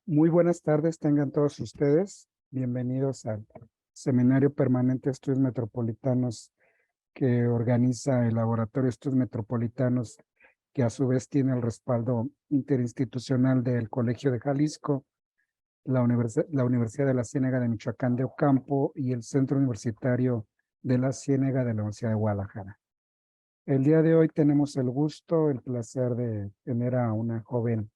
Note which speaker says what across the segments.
Speaker 1: Muy buenas tardes, tengan todos ustedes. Bienvenidos al Seminario Permanente de Estudios Metropolitanos que organiza el Laboratorio de Estudios Metropolitanos, que a su vez tiene el respaldo interinstitucional del Colegio de Jalisco, la Universidad de la Ciénega de Michoacán de Ocampo y el Centro Universitario de la Ciénega de la Universidad de Guadalajara. El día de hoy tenemos el gusto, el placer de tener a una joven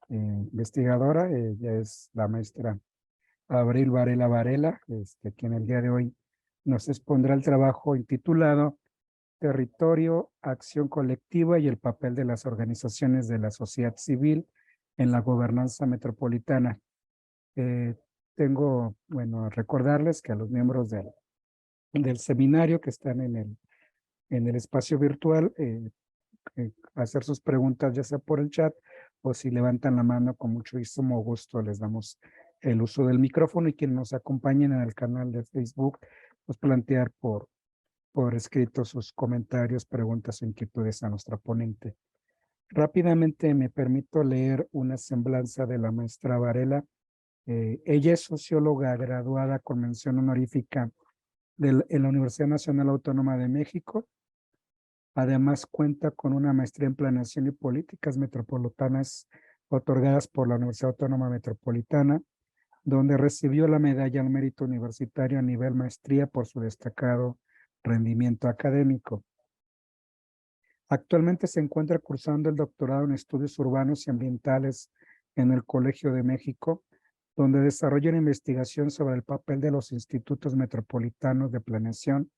Speaker 1: investigadora. Ella es la maestra Abril Varela Varela, quien el día de hoy nos expondrá el trabajo intitulado Territorio, Acción Colectiva y el papel de las organizaciones de la sociedad civil en la gobernanza metropolitana. Eh, Tengo, recordarles que a los miembros del seminario que están en el espacio virtual, hacer sus preguntas ya sea por el chat o si levantan la mano, con muchísimo gusto les damos el uso del micrófono, y quienes nos acompañen en el canal de Facebook, pues plantear por escrito sus comentarios, preguntas o inquietudes a nuestra ponente. Rápidamente me permito leer una semblanza de la maestra Varela. Ella es socióloga graduada con mención honorífica en la Universidad Nacional Autónoma de México. Además, cuenta con una maestría en Planeación y Políticas Metropolitanas otorgadas por la Universidad Autónoma Metropolitana, donde recibió la medalla al mérito universitario a nivel maestría por su destacado rendimiento académico. Actualmente se encuentra cursando el doctorado en Estudios Urbanos y Ambientales en el Colegio de México, donde desarrolla una investigación sobre el papel de los institutos metropolitanos de planeación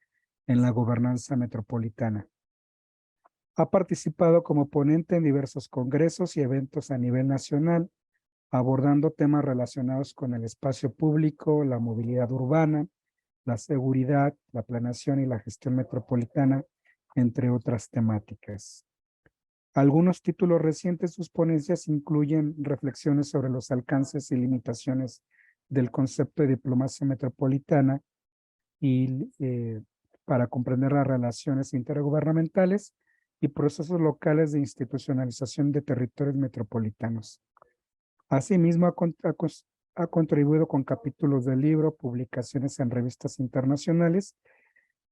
Speaker 1: en la gobernanza metropolitana. Ha participado como ponente en diversos congresos y eventos a nivel nacional, abordando temas relacionados con el espacio público, la movilidad urbana, la seguridad, la planeación y la gestión metropolitana, entre otras temáticas. Algunos títulos recientes de sus ponencias incluyen reflexiones sobre los alcances y limitaciones del concepto de diplomacia metropolitana y para comprender las relaciones intergubernamentales y procesos locales de institucionalización de territorios metropolitanos. Asimismo, ha contribuido con capítulos del libro, publicaciones en revistas internacionales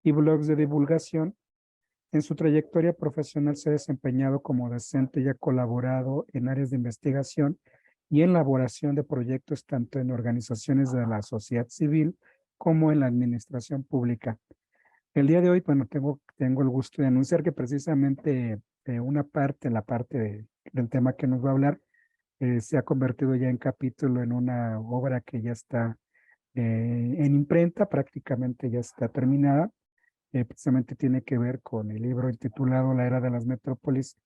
Speaker 1: y blogs de divulgación. En su trayectoria profesional se ha desempeñado como docente y ha colaborado en áreas de investigación y en elaboración de proyectos tanto en organizaciones de la sociedad civil como en la administración pública. El día de hoy, bueno, tengo el gusto de anunciar que precisamente la parte del tema que nos va a hablar, se ha convertido ya en capítulo en una obra que ya está en imprenta, prácticamente ya está terminada. Precisamente tiene que ver con el libro intitulado La Era de las Metrópolis,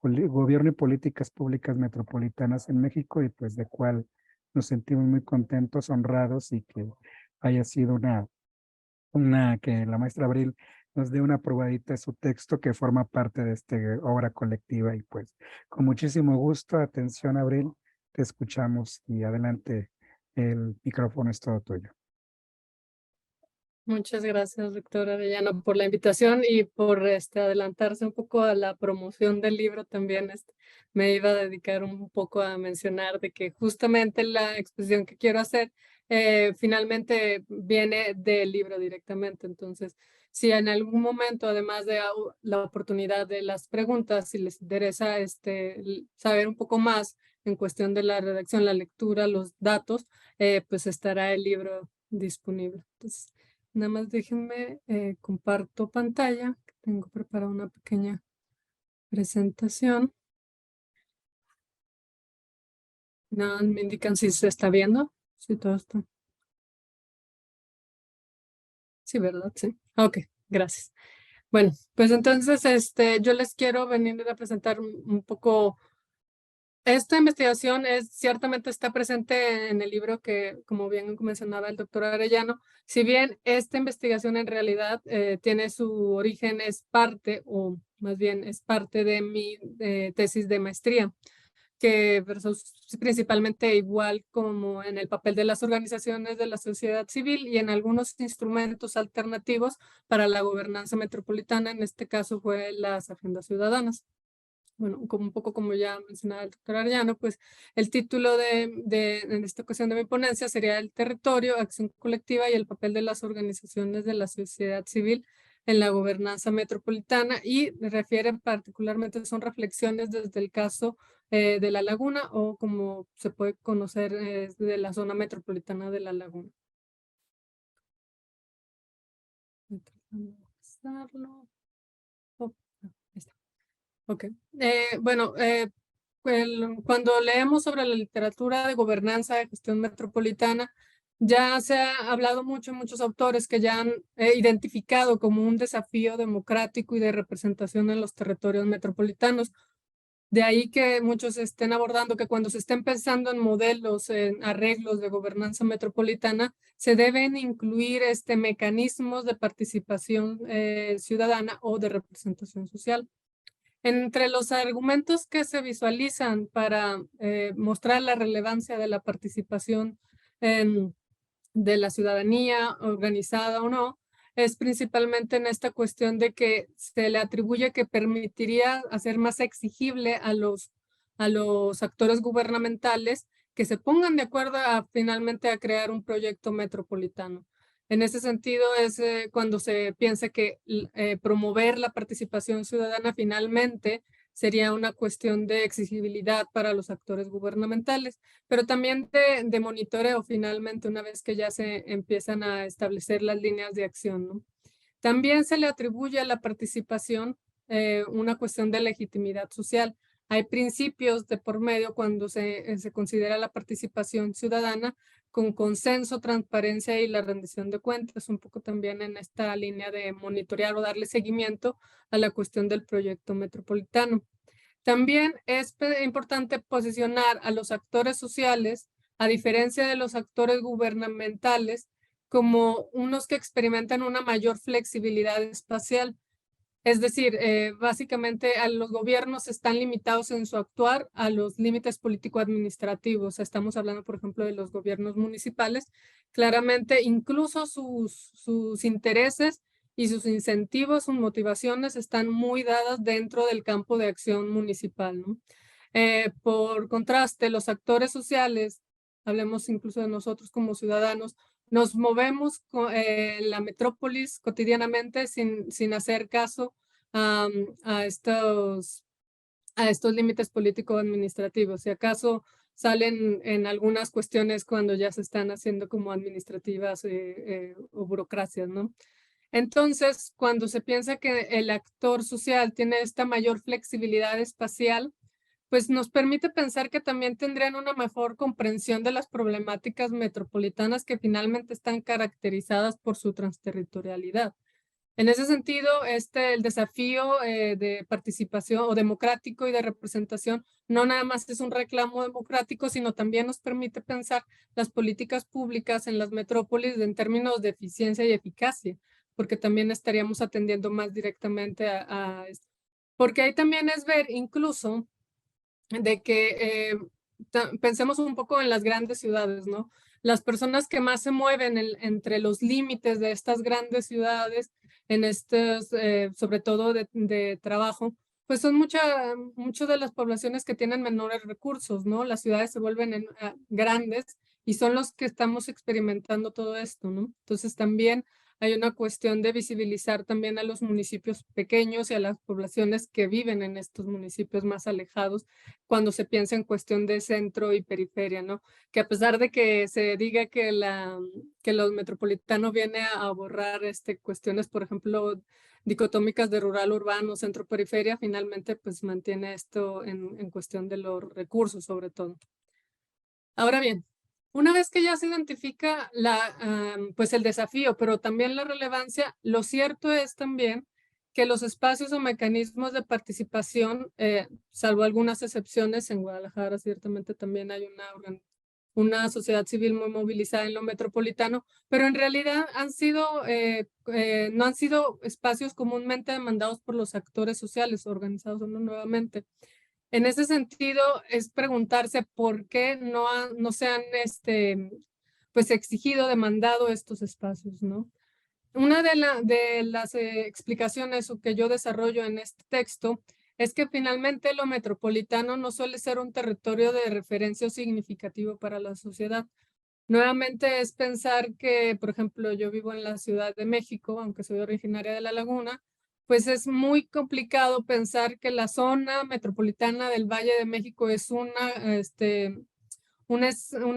Speaker 1: Gobierno y Políticas Públicas Metropolitanas en México, y pues de cual nos sentimos muy contentos, honrados, y que haya sido que la maestra Abril nos dé una probadita de su texto que forma parte de esta obra colectiva. Y pues con muchísimo gusto, atención Abril, te escuchamos y adelante, el micrófono es todo tuyo.
Speaker 2: Muchas gracias, doctora Arellano, por la invitación y por adelantarse un poco a la promoción del libro también. Me iba a dedicar un poco a mencionar de que justamente la exposición que quiero hacer finalmente viene del libro directamente. Entonces, si en algún momento, además de la oportunidad de las preguntas, si les interesa saber un poco más en cuestión de la redacción, la lectura, los datos, pues estará el libro disponible. Entonces, nada más déjenme, comparto pantalla, que tengo preparada una pequeña presentación. Nada, me indican si se está viendo, si todo está. Sí, ¿verdad? Sí. Ok, gracias. Bueno, pues entonces yo les quiero venir a presentar un poco. Esta investigación ciertamente está presente en el libro que, como bien mencionaba el doctor Arellano. Si bien esta investigación en realidad tiene su origen, es parte, o más bien es parte de mi tesis de maestría, que versó principalmente igual como en el papel de las organizaciones de la sociedad civil y en algunos instrumentos alternativos para la gobernanza metropolitana. En este caso fue las agendas ciudadanas. bueno, como un poco como ya mencionaba el doctor Arellano, pues el título en esta ocasión de mi ponencia sería El territorio, acción colectiva y el papel de las organizaciones de la sociedad civil en la gobernanza metropolitana, y refiere particularmente, son reflexiones desde el caso de La Laguna, o como se puede conocer de la zona metropolitana de La Laguna. Ok. Bueno, cuando leemos sobre la literatura de gobernanza de gestión metropolitana, ya se ha hablado mucho, muchos autores que ya han identificado como un desafío democrático y de representación en los territorios metropolitanos. De ahí que muchos estén abordando que cuando se estén pensando en modelos, en arreglos de gobernanza metropolitana, se deben incluir mecanismos de participación ciudadana o de representación social. Entre los argumentos que se visualizan para mostrar la relevancia de la participación de la ciudadanía, organizada o no, es principalmente en esta cuestión de que se le atribuye que permitiría hacer más exigible a los actores gubernamentales que se pongan de acuerdo finalmente a crear un proyecto metropolitano. En ese sentido es cuando se piensa que promover la participación ciudadana finalmente sería una cuestión de exigibilidad para los actores gubernamentales, pero también de monitoreo finalmente una vez que ya se empiezan a establecer las líneas de acción, ¿no? También se le atribuye a la participación una cuestión de legitimidad social. Hay principios de por medio cuando se considera la participación ciudadana con consenso, transparencia y la rendición de cuentas, un poco también en esta línea de monitorear o darle seguimiento a la cuestión del proyecto metropolitano. También es importante posicionar a los actores sociales, a diferencia de los actores gubernamentales, como unos que experimentan una mayor flexibilidad espacial. Es decir, básicamente los gobiernos están limitados en su actuar a los límites político-administrativos. Estamos hablando, por ejemplo, de los gobiernos municipales. Claramente, incluso sus intereses y sus incentivos, sus motivaciones están muy dadas dentro del campo de acción municipal, ¿no? Por contraste, los actores sociales, hablemos incluso de nosotros como ciudadanos, nos movemos en la metrópolis cotidianamente sin hacer caso a estos límites político-administrativos. Si acaso salen en algunas cuestiones cuando ya se están haciendo como administrativas o burocracias, ¿no? Entonces, cuando se piensa que el actor social tiene esta mayor flexibilidad espacial, pues nos permite pensar que también tendrían una mejor comprensión de las problemáticas metropolitanas que finalmente están caracterizadas por su transterritorialidad. En ese sentido, el desafío de participación o democrático y de representación no nada más es un reclamo democrático, sino también nos permite pensar las políticas públicas en las metrópolis en términos de eficiencia y eficacia, porque también estaríamos atendiendo más directamente a esto. Porque ahí también es ver incluso de que pensemos un poco en las grandes ciudades, ¿no? Las personas que más se mueven entre los límites de estas grandes ciudades, en estos, sobre todo de trabajo, pues son muchas de las poblaciones que tienen menores recursos, ¿no? Las ciudades se vuelven grandes y son los que estamos experimentando todo esto, ¿no? Entonces también hay una cuestión de visibilizar también a los municipios pequeños y a las poblaciones que viven en estos municipios más alejados cuando se piensa en cuestión de centro y periferia, ¿no? Que a pesar de que se diga que los metropolitanos viene a borrar cuestiones, por ejemplo, dicotómicas de rural, urbano, centro, periferia, finalmente pues mantiene esto en cuestión de los recursos sobre todo. Ahora bien, una vez que ya se identifica pues el desafío, pero también la relevancia, lo cierto es también que los espacios o mecanismos de participación, salvo algunas excepciones, en Guadalajara ciertamente también hay una sociedad civil muy movilizada en lo metropolitano, pero en realidad no han sido espacios comúnmente demandados por los actores sociales organizados nuevamente. En ese sentido, es preguntarse por qué no se han pues exigido, demandado estos espacios, ¿no? Una de las explicaciones que yo desarrollo en este texto es que finalmente lo metropolitano no suele ser un territorio de referencia significativo para la sociedad. Nuevamente es pensar que, por ejemplo, yo vivo en la Ciudad de México, aunque soy originaria de La Laguna, pues es muy complicado pensar que la zona metropolitana del Valle de México es una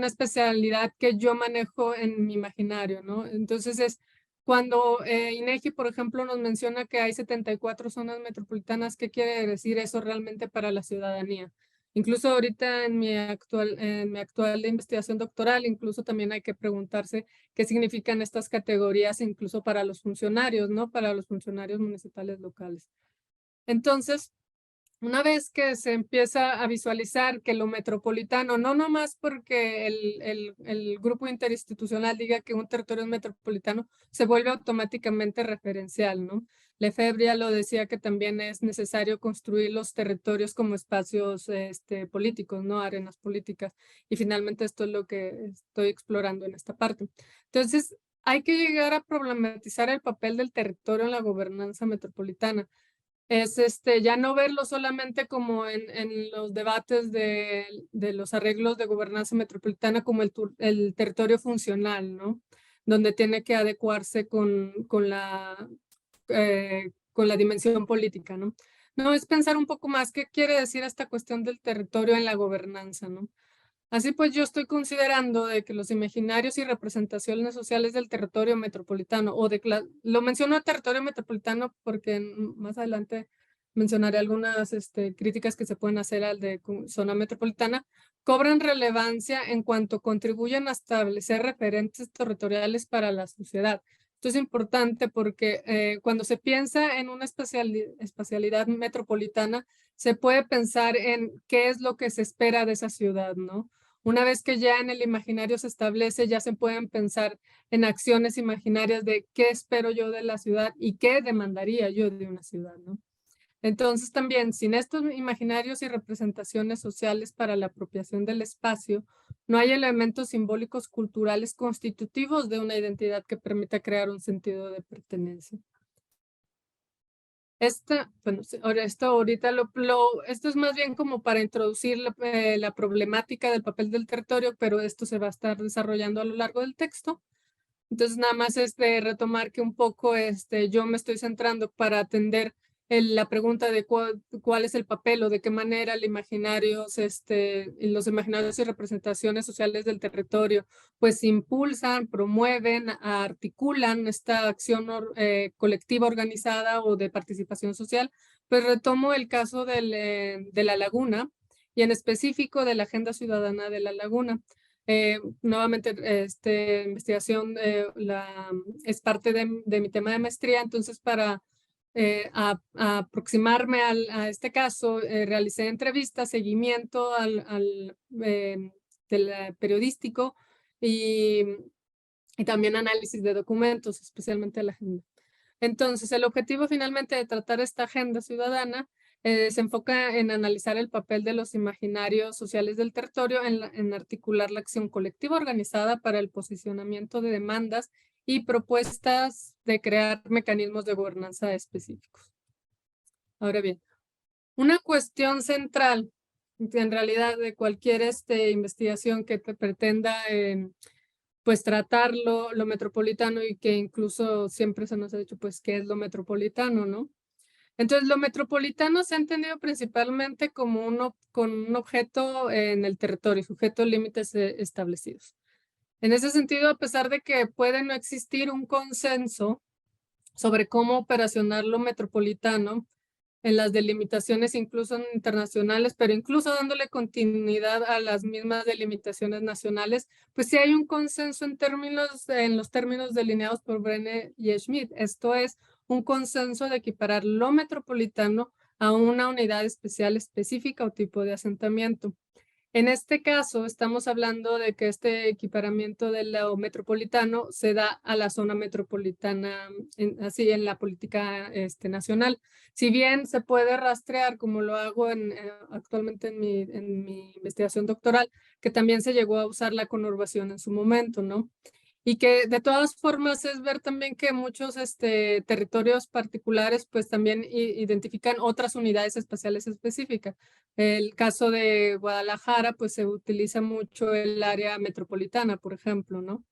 Speaker 2: especialidad que yo manejo en mi imaginario, ¿no? Entonces es cuando INEGI, por ejemplo, nos menciona que hay 74 zonas metropolitanas, ¿qué quiere decir eso realmente para la ciudadanía? Incluso ahorita en mi actual investigación doctoral, incluso también hay que preguntarse qué significan estas categorías, incluso para los funcionarios, ¿no? Para los funcionarios municipales locales. Entonces, una vez que se empieza a visualizar que lo metropolitano, no nomás porque el grupo interinstitucional diga que un territorio es metropolitano, se vuelve automáticamente referencial, ¿no? Lefebvre ya lo decía que también es necesario construir los territorios como espacios políticos, ¿no? Arenas políticas. Y finalmente esto es lo que estoy explorando en esta parte. Entonces, hay que llegar a problematizar el papel del territorio en la gobernanza metropolitana. Es ya no verlo solamente como en los debates de los arreglos de gobernanza metropolitana como el territorio funcional, ¿no? Donde tiene que adecuarse con la dimensión política, ¿no? No, es pensar un poco más qué quiere decir esta cuestión del territorio en la gobernanza, ¿no? Así pues, yo estoy considerando de que los imaginarios y representaciones sociales del territorio metropolitano, lo menciono territorio metropolitano porque más adelante mencionaré algunas críticas que se pueden hacer al de zona metropolitana, cobran relevancia en cuanto contribuyen a establecer referentes territoriales para la sociedad. Esto es importante porque cuando se piensa en una espacialidad metropolitana, se puede pensar en qué es lo que se espera de esa ciudad, ¿no? Una vez que ya en el imaginario se establece, ya se pueden pensar en acciones imaginarias de qué espero yo de la ciudad y qué demandaría yo de una ciudad, ¿no? Entonces también, sin estos imaginarios y representaciones sociales para la apropiación del espacio, no hay elementos simbólicos culturales constitutivos de una identidad que permita crear un sentido de pertenencia. Esto es más bien como para introducir la problemática del papel del territorio, pero esto se va a estar desarrollando a lo largo del texto. Entonces, nada más retomar que un poco yo me estoy centrando para atender la pregunta de cuál es el papel o de qué manera el imaginarios, y los imaginarios y representaciones sociales del territorio, pues impulsan, promueven, articulan esta acción colectiva organizada o de participación social. Pues retomo el caso de La Laguna y en específico de la Agenda Ciudadana de La Laguna. Nuevamente, esta investigación es parte de mi tema de maestría, entonces para aproximarme a este caso, realicé entrevistas, seguimiento del periodístico y también análisis de documentos, especialmente la agenda. Entonces, el objetivo finalmente de tratar esta agenda ciudadana se enfoca en analizar el papel de los imaginarios sociales del territorio en articular la acción colectiva organizada para el posicionamiento de demandas y propuestas de crear mecanismos de gobernanza específicos. Ahora bien, una cuestión central, en realidad, de cualquier investigación que pretenda pues tratar lo metropolitano y que incluso siempre se nos ha dicho pues qué es lo metropolitano, ¿no? Entonces, lo metropolitano se ha entendido principalmente como con un objeto en el territorio, sujeto a límites establecidos. En ese sentido, a pesar de que puede no existir un consenso sobre cómo operacionar lo metropolitano en las delimitaciones incluso internacionales, pero incluso dándole continuidad a las mismas delimitaciones nacionales, pues sí hay un consenso en los términos delineados por Brenner y Schmidt. Esto es un consenso de equiparar lo metropolitano a una unidad especial específica o tipo de asentamiento. En este caso, estamos hablando de que este equiparamiento de lo metropolitano se da a la zona metropolitana, así en la política nacional. Si bien se puede rastrear, como lo hago actualmente en mi investigación doctoral, que también se llegó a usar la conurbación en su momento, ¿no? Y que de todas formas es ver también que muchos territorios particulares pues también identifican otras unidades espaciales específicas. El caso de Guadalajara pues se utiliza mucho el área metropolitana, por ejemplo, ¿no?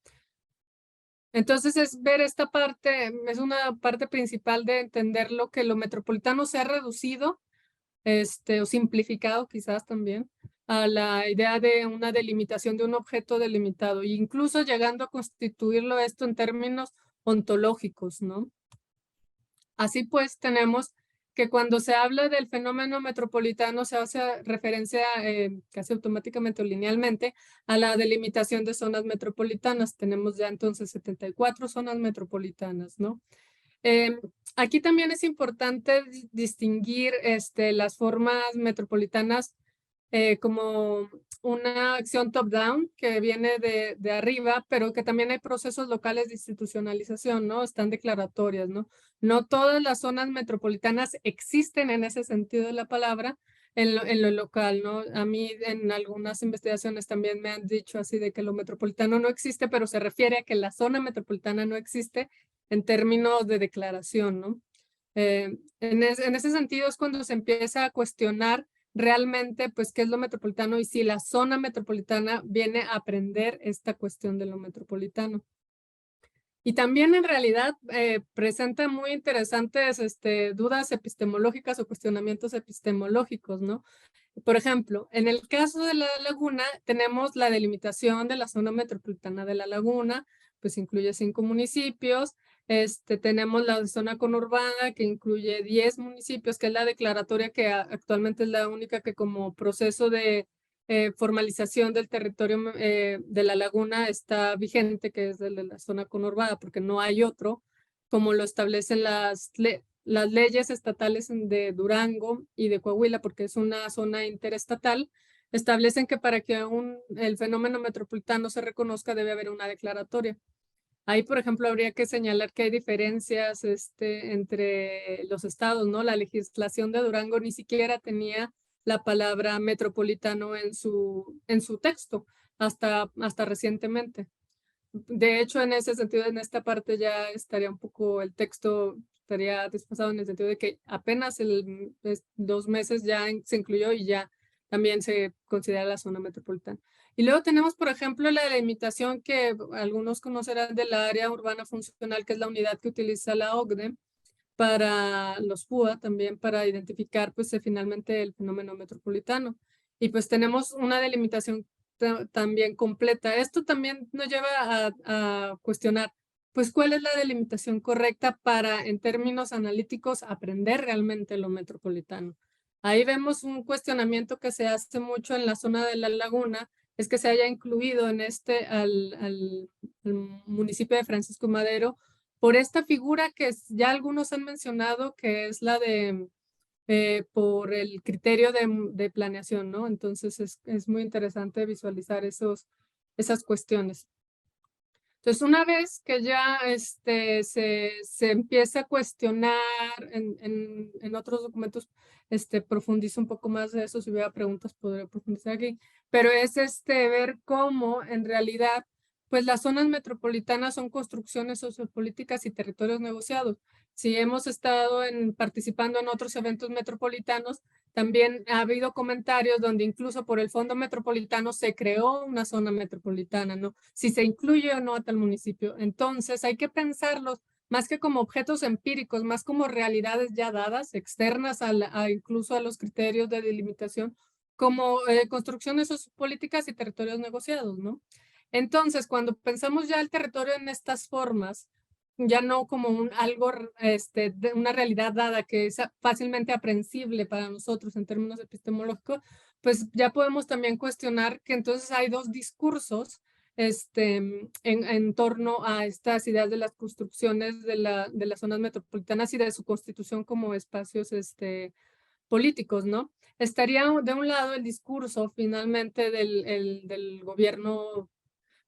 Speaker 2: Entonces es ver esta parte, es una parte principal de entender lo que lo metropolitano se ha reducido o simplificado quizás también, a la idea de una delimitación de un objeto delimitado, e incluso llegando a constituirlo esto en términos ontológicos, ¿no? Así pues, tenemos que cuando se habla del fenómeno metropolitano se hace referencia casi automáticamente o linealmente a la delimitación de zonas metropolitanas. Tenemos ya entonces 74 zonas metropolitanas, ¿no? Aquí también es importante distinguir las formas metropolitanas como una acción top-down que viene de arriba, pero que también hay procesos locales de institucionalización, ¿no? Están declaratorias, ¿no? No todas las zonas metropolitanas existen en ese sentido de la palabra en lo local, ¿no? A mí en algunas investigaciones también me han dicho así de que lo metropolitano no existe, pero se refiere a que la zona metropolitana no existe en términos de declaración, ¿no? En ese sentido es cuando se empieza a cuestionar realmente, pues, qué es lo metropolitano y si la zona metropolitana viene a aprender esta cuestión de lo metropolitano. Y también en realidad presenta muy interesantes dudas epistemológicas o cuestionamientos epistemológicos, ¿no? Por ejemplo, en el caso de la laguna, tenemos la delimitación de la zona metropolitana de la laguna, pues incluye 5 municipios. Tenemos la zona conurbada, que incluye 10 municipios, que es la declaratoria que actualmente es la única que como proceso de formalización del territorio de la laguna está vigente, que es de la zona conurbada, porque no hay otro, como lo establecen las leyes estatales de Durango y de Coahuila, porque es una zona interestatal, establecen que para que el fenómeno metropolitano se reconozca debe haber una declaratoria. Ahí, por ejemplo, habría que señalar que hay diferencias entre los estados, ¿no? La legislación de Durango ni siquiera tenía la palabra metropolitano en su texto hasta recientemente. De hecho, en ese sentido, en esta parte ya estaría un poco, el texto estaría desfasado en el sentido de que apenas 2 meses ya se incluyó y ya también se considera la zona metropolitana. Y luego tenemos, por ejemplo, la delimitación que algunos conocerán del área urbana funcional, que es la unidad que utiliza la OCDE para los PUA, también para identificar pues finalmente el fenómeno metropolitano. Y pues tenemos una delimitación también completa. Esto también nos lleva a cuestionar, pues, ¿cuál es la delimitación correcta para, en términos analíticos, aprender realmente lo metropolitano? Ahí vemos un cuestionamiento que se hace mucho en la zona de la laguna, es que se haya incluido en al municipio de Francisco y Madero por esta figura que ya algunos han mencionado, que es la de por el criterio de planeación, ¿no? Entonces es muy interesante visualizar esas cuestiones. Entonces, una vez que ya se empieza a cuestionar en otros documentos, profundizo un poco más de eso. Si hubiera preguntas, podré profundizar aquí. Pero es ver cómo en realidad, pues las zonas metropolitanas son construcciones sociopolíticas y territorios negociados. Si hemos estado participando en otros eventos metropolitanos, también ha habido comentarios donde incluso por el Fondo Metropolitano se creó una zona metropolitana, ¿no? Si se incluye o no a tal municipio. Entonces hay que pensarlos más que como objetos empíricos, más como realidades ya dadas, externas incluso a los criterios de delimitación, como construcciones sociopolíticas y territorios negociados, ¿no? Entonces, cuando pensamos ya el territorio en estas formas, ya no como algo, de una realidad dada que es fácilmente aprehensible para nosotros en términos epistemológicos, pues ya podemos también cuestionar que entonces hay 2 discursos en torno a estas ideas de las construcciones de las zonas metropolitanas y de su constitución como espacios políticos, ¿no? Estaría de un lado el discurso finalmente del gobierno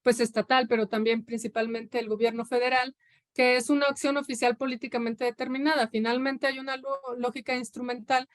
Speaker 2: pues estatal, pero también principalmente el gobierno federal, que es una acción oficial políticamente determinada. Finalmente hay una lógica instrumental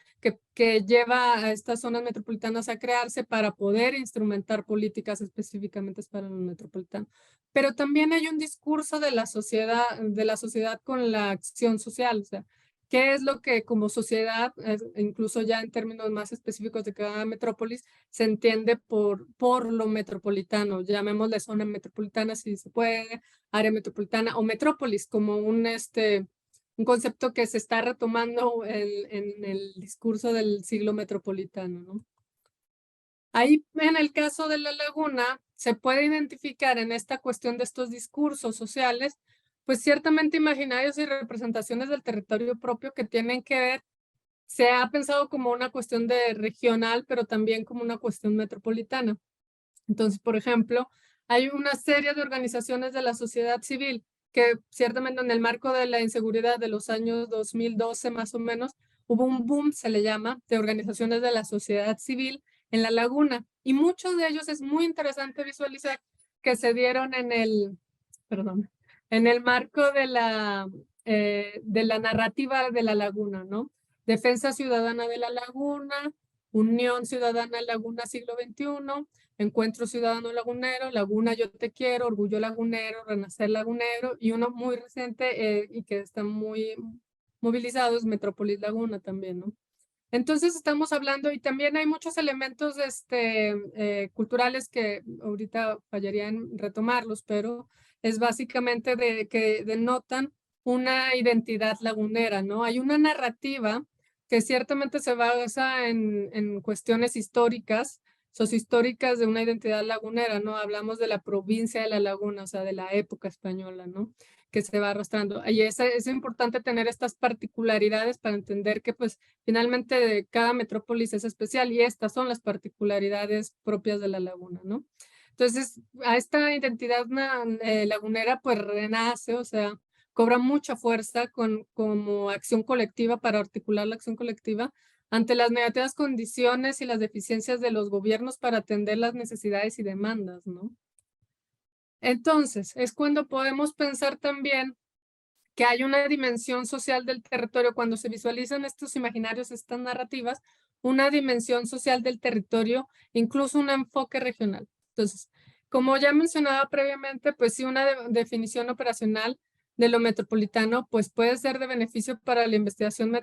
Speaker 2: que lleva a estas zonas metropolitanas a crearse para poder instrumentar políticas específicamente para los metropolitanos. Pero también hay un discurso de la sociedad con la acción social, o sea, qué es lo que como sociedad, incluso ya en términos más específicos de cada metrópolis, se entiende por lo metropolitano, llamémosle zona metropolitana si se puede, área metropolitana o metrópolis como un concepto que se está retomando en el discurso del siglo metropolitano, ¿no? Ahí en el caso de la laguna se puede identificar en esta cuestión de estos discursos sociales, pues ciertamente imaginarios y representaciones del territorio propio que tienen que ver, se ha pensado como una cuestión de regional, pero también como una cuestión metropolitana. Entonces, por ejemplo, hay una serie de organizaciones de la sociedad civil que ciertamente en el marco de la inseguridad de los años 2012 más o menos, hubo un boom, se le llama, de organizaciones de la sociedad civil en la laguna. Y muchos de ellos es muy interesante visualizar que se dieron en el marco de la narrativa de la laguna, ¿no? Defensa Ciudadana de la Laguna, Unión Ciudadana Laguna Siglo XXI, Encuentro Ciudadano Lagunero, Laguna Yo Te Quiero, Orgullo Lagunero, Renacer Lagunero, y uno muy reciente y que está muy movilizado es Metrópolis Laguna también, ¿no? Entonces estamos hablando, y también hay muchos elementos culturales que ahorita fallaría en retomarlos, pero es básicamente que denotan una identidad lagunera, ¿no? Hay una narrativa que ciertamente se basa en cuestiones históricas, sociohistóricas de una identidad lagunera, ¿no? Hablamos de la provincia de la Laguna, o sea, de la época española, ¿no? Que se va arrastrando. Y es importante tener estas particularidades para entender que, pues, finalmente cada metrópolis es especial y estas son las particularidades propias de la laguna, ¿no? Entonces, a esta identidad lagunera, pues, renace, o sea, cobra mucha fuerza como acción colectiva para articular la acción colectiva ante las negativas condiciones y las deficiencias de los gobiernos para atender las necesidades y demandas, ¿no? Entonces, es cuando podemos pensar también que hay una dimensión social del territorio, cuando se visualizan estos imaginarios, estas narrativas, una dimensión social del territorio, incluso un enfoque regional. Entonces, como ya mencionaba previamente, pues sí, una definición operacional de lo metropolitano, pues puede ser de beneficio para la investigación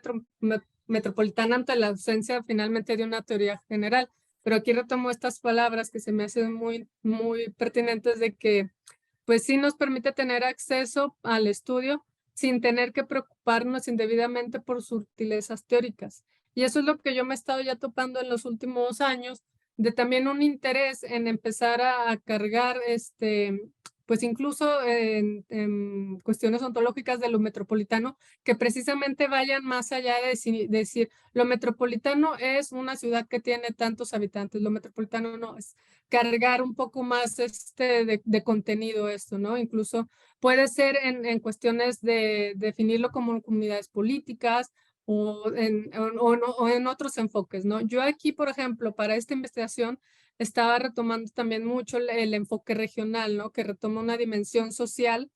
Speaker 2: metropolitana ante la ausencia finalmente de una teoría general. Pero aquí retomo estas palabras que se me hacen muy, muy pertinentes de que, pues sí nos permite tener acceso al estudio sin tener que preocuparnos indebidamente por sutilezas teóricas. Y eso es lo que yo me he estado ya topando en los últimos años, de también un interés en empezar a cargar, pues incluso en cuestiones ontológicas de lo metropolitano, que precisamente vayan más allá de decir, lo metropolitano es una ciudad que tiene tantos habitantes, lo metropolitano no, es cargar un poco más de contenido esto, ¿no? Incluso puede ser en cuestiones de definirlo como comunidades políticas o en otros enfoques, ¿no? Yo aquí, por ejemplo, para esta investigación estaba retomando también mucho el enfoque regional, ¿no? Que retoma una dimensión social,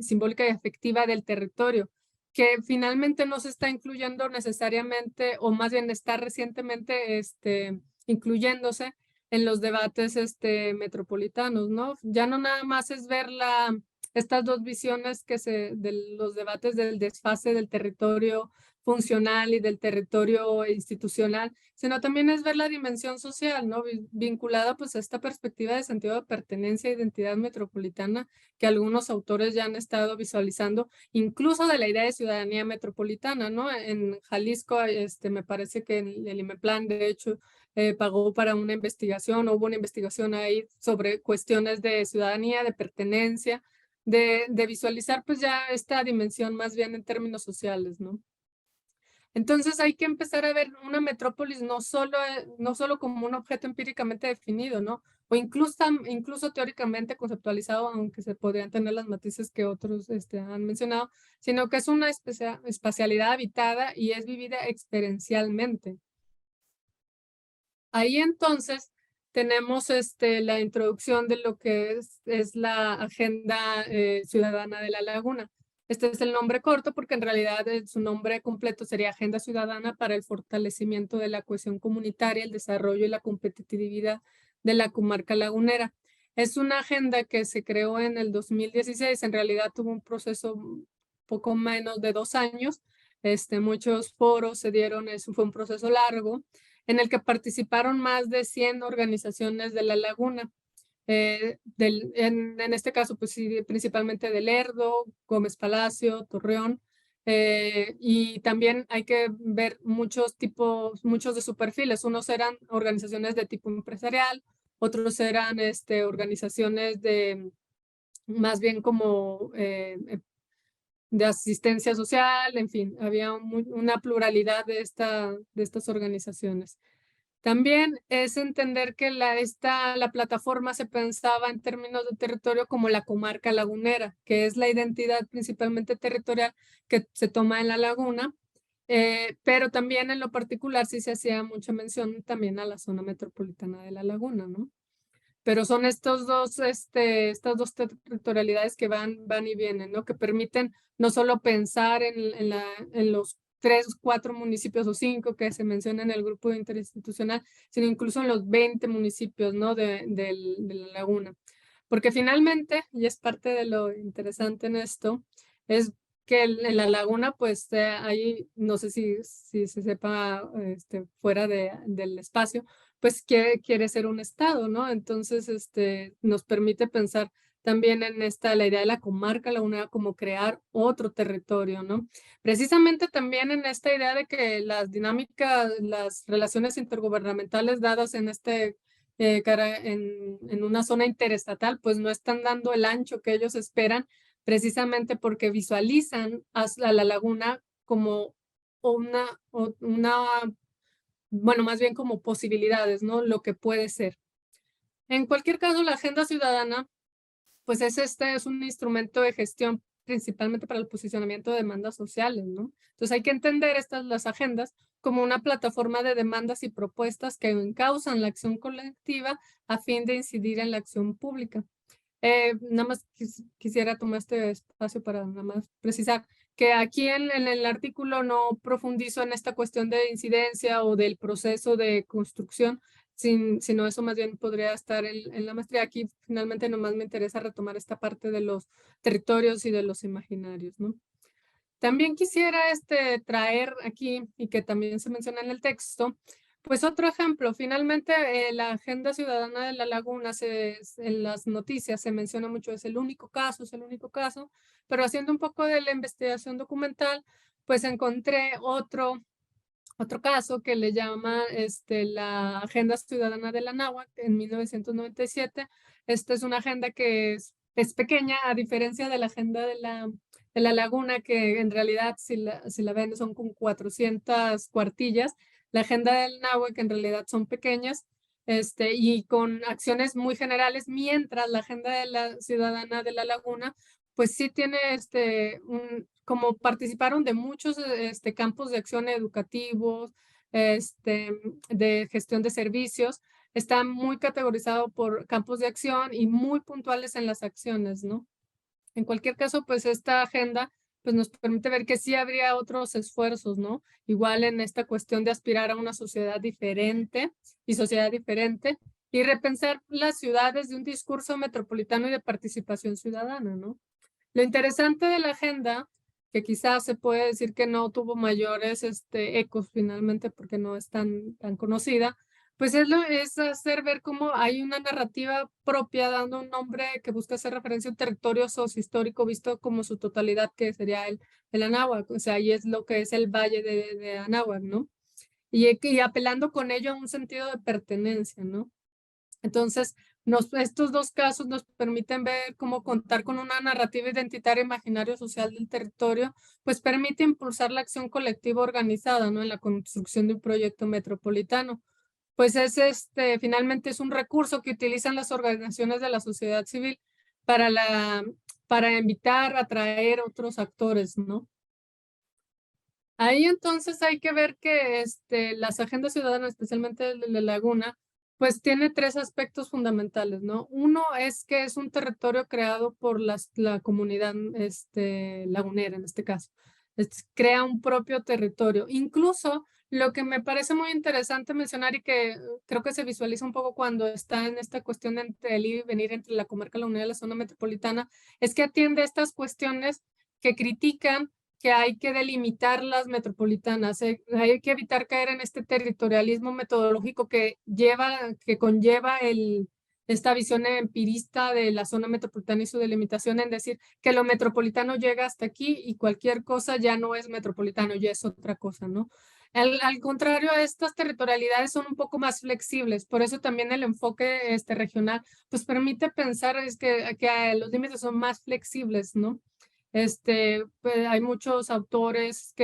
Speaker 2: simbólica y afectiva del territorio, que finalmente no se está incluyendo necesariamente, o más bien está recientemente, incluyéndose en los debates metropolitanos, ¿no? Ya no nada más es ver estas dos visiones de los debates del desfase del territorio funcional y del territorio institucional, sino también es ver la dimensión social, ¿no? Vinculada pues a esta perspectiva de sentido de pertenencia e identidad metropolitana que algunos autores ya han estado visualizando, incluso de la idea de ciudadanía metropolitana, ¿no? En Jalisco, me parece que en el IMEPLAN, de hecho, pagó para una investigación, hubo una investigación ahí sobre cuestiones de ciudadanía, de pertenencia, de visualizar pues ya esta dimensión más bien en términos sociales, ¿no? Entonces hay que empezar a ver una metrópolis no solo como un objeto empíricamente definido, ¿no? O incluso teóricamente conceptualizado, aunque se podrían tener las matices que otros han mencionado, sino que es una espacialidad habitada y es vivida experiencialmente. Ahí entonces tenemos la introducción de lo que es la Agenda Ciudadana de la Laguna. Este es el nombre corto porque en realidad su nombre completo sería Agenda Ciudadana para el fortalecimiento de la cohesión comunitaria, el desarrollo y la competitividad de la comarca lagunera. Es una agenda que se creó en el 2016, en realidad tuvo un proceso poco menos de 2 años, muchos foros se dieron, fue un proceso largo, en el que participaron más de 100 organizaciones de la laguna. En este caso, pues sí, principalmente de Lerdo, Gómez Palacio, Torreón, y también hay que ver muchos de sus perfiles. Unos eran organizaciones de tipo empresarial, otros eran organizaciones de más bien como de asistencia social, en fin, había una pluralidad de estas organizaciones. También es entender que la plataforma se pensaba en términos de territorio como la comarca lagunera, que es la identidad principalmente territorial que se toma en la laguna, pero también en lo particular sí se hacía mucha mención también a la zona metropolitana de la laguna, ¿no? Pero son estas dos territorialidades que van y vienen, ¿no? Que permiten no solo pensar en los 3, 4 municipios o 5 que se mencionan en el grupo interinstitucional, sino incluso en los 20 municipios, ¿no? de la laguna. Porque finalmente, y es parte de lo interesante en esto, es que en la laguna, pues ahí, no sé si se sepa fuera del espacio, pues quiere ser un estado, ¿no? Entonces, nos permite pensar también en la idea de la comarca lagunera como crear otro territorio, ¿no? Precisamente también en esta idea de que las dinámicas, las relaciones intergubernamentales dadas en en una zona interestatal, pues no están dando el ancho que ellos esperan, precisamente porque visualizan a la laguna como bueno, más bien como posibilidades, ¿no? Lo que puede ser. En cualquier caso, la agenda ciudadana, pues es un instrumento de gestión principalmente para el posicionamiento de demandas sociales, ¿no? Entonces hay que entender las agendas como una plataforma de demandas y propuestas que encausan la acción colectiva a fin de incidir en la acción pública. Nada más quisiera tomar este espacio para nada más precisar que aquí en el artículo no profundizo en esta cuestión de incidencia o del proceso de construcción, sino eso más bien podría estar en la maestría. Aquí finalmente nomás me interesa retomar esta parte de los territorios y de los imaginarios, ¿no? También quisiera traer aquí, y que también se menciona en el texto, pues otro ejemplo. Finalmente, la Agenda Ciudadana de la Laguna, en las noticias se menciona mucho, es el único caso, pero haciendo un poco de la investigación documental, pues encontré otro caso que le llama la Agenda Ciudadana de la Náhuac en 1997. Esta es una agenda que es pequeña, a diferencia de la agenda de la laguna, que en realidad, si la ven, son con 400 cuartillas. La agenda del Náhuac en realidad son pequeñas, y con acciones muy generales, mientras la agenda de la ciudadana de la laguna, pues sí tiene como participaron de muchos campos de acción educativos, de gestión de servicios, está muy categorizado por campos de acción y muy puntuales en las acciones, ¿no? En cualquier caso, pues esta agenda pues nos permite ver que sí habría otros esfuerzos, ¿no? Igual en esta cuestión de aspirar a una sociedad diferente y repensar las ciudades de un discurso metropolitano y de participación ciudadana, ¿no? Lo interesante de la agenda, que quizás se puede decir que no tuvo mayores ecos finalmente porque no es tan conocida, pues es hacer ver cómo hay una narrativa propia dando un nombre que busca hacer referencia a un territorio sociohistórico visto como su totalidad, que sería el Anáhuac, o sea, y es lo que es el valle de Anáhuac, ¿no? Y apelando con ello a un sentido de pertenencia, ¿no? Entonces, estos dos casos nos permiten ver cómo contar con una narrativa identitaria imaginario social del territorio, pues permite impulsar la acción colectiva organizada, ¿no? En la construcción de un proyecto metropolitano. Pues finalmente es un recurso que utilizan las organizaciones de la sociedad civil para invitar, atraer otros actores, ¿no? Ahí entonces hay que ver que las agendas ciudadanas, especialmente de la Laguna, Pues tiene tres aspectos fundamentales, ¿no? Uno es que es un territorio creado por la comunidad lagunera, en este caso. Crea un propio territorio. Incluso lo que me parece muy interesante mencionar y que creo que se visualiza un poco cuando está en esta cuestión entre el ir y venir entre la comarca lagunera y la zona metropolitana, es que atiende estas cuestiones que critican que hay que delimitar las metropolitanas, hay que evitar caer en este territorialismo metodológico que conlleva esta visión empirista de la zona metropolitana y su delimitación en decir que lo metropolitano llega hasta aquí y cualquier cosa ya no es metropolitano, ya es otra cosa, ¿no? Al contrario, estas territorialidades son un poco más flexibles, por eso también el enfoque regional pues permite pensar que los límites son más flexibles, ¿no? Pues, hay muchos autores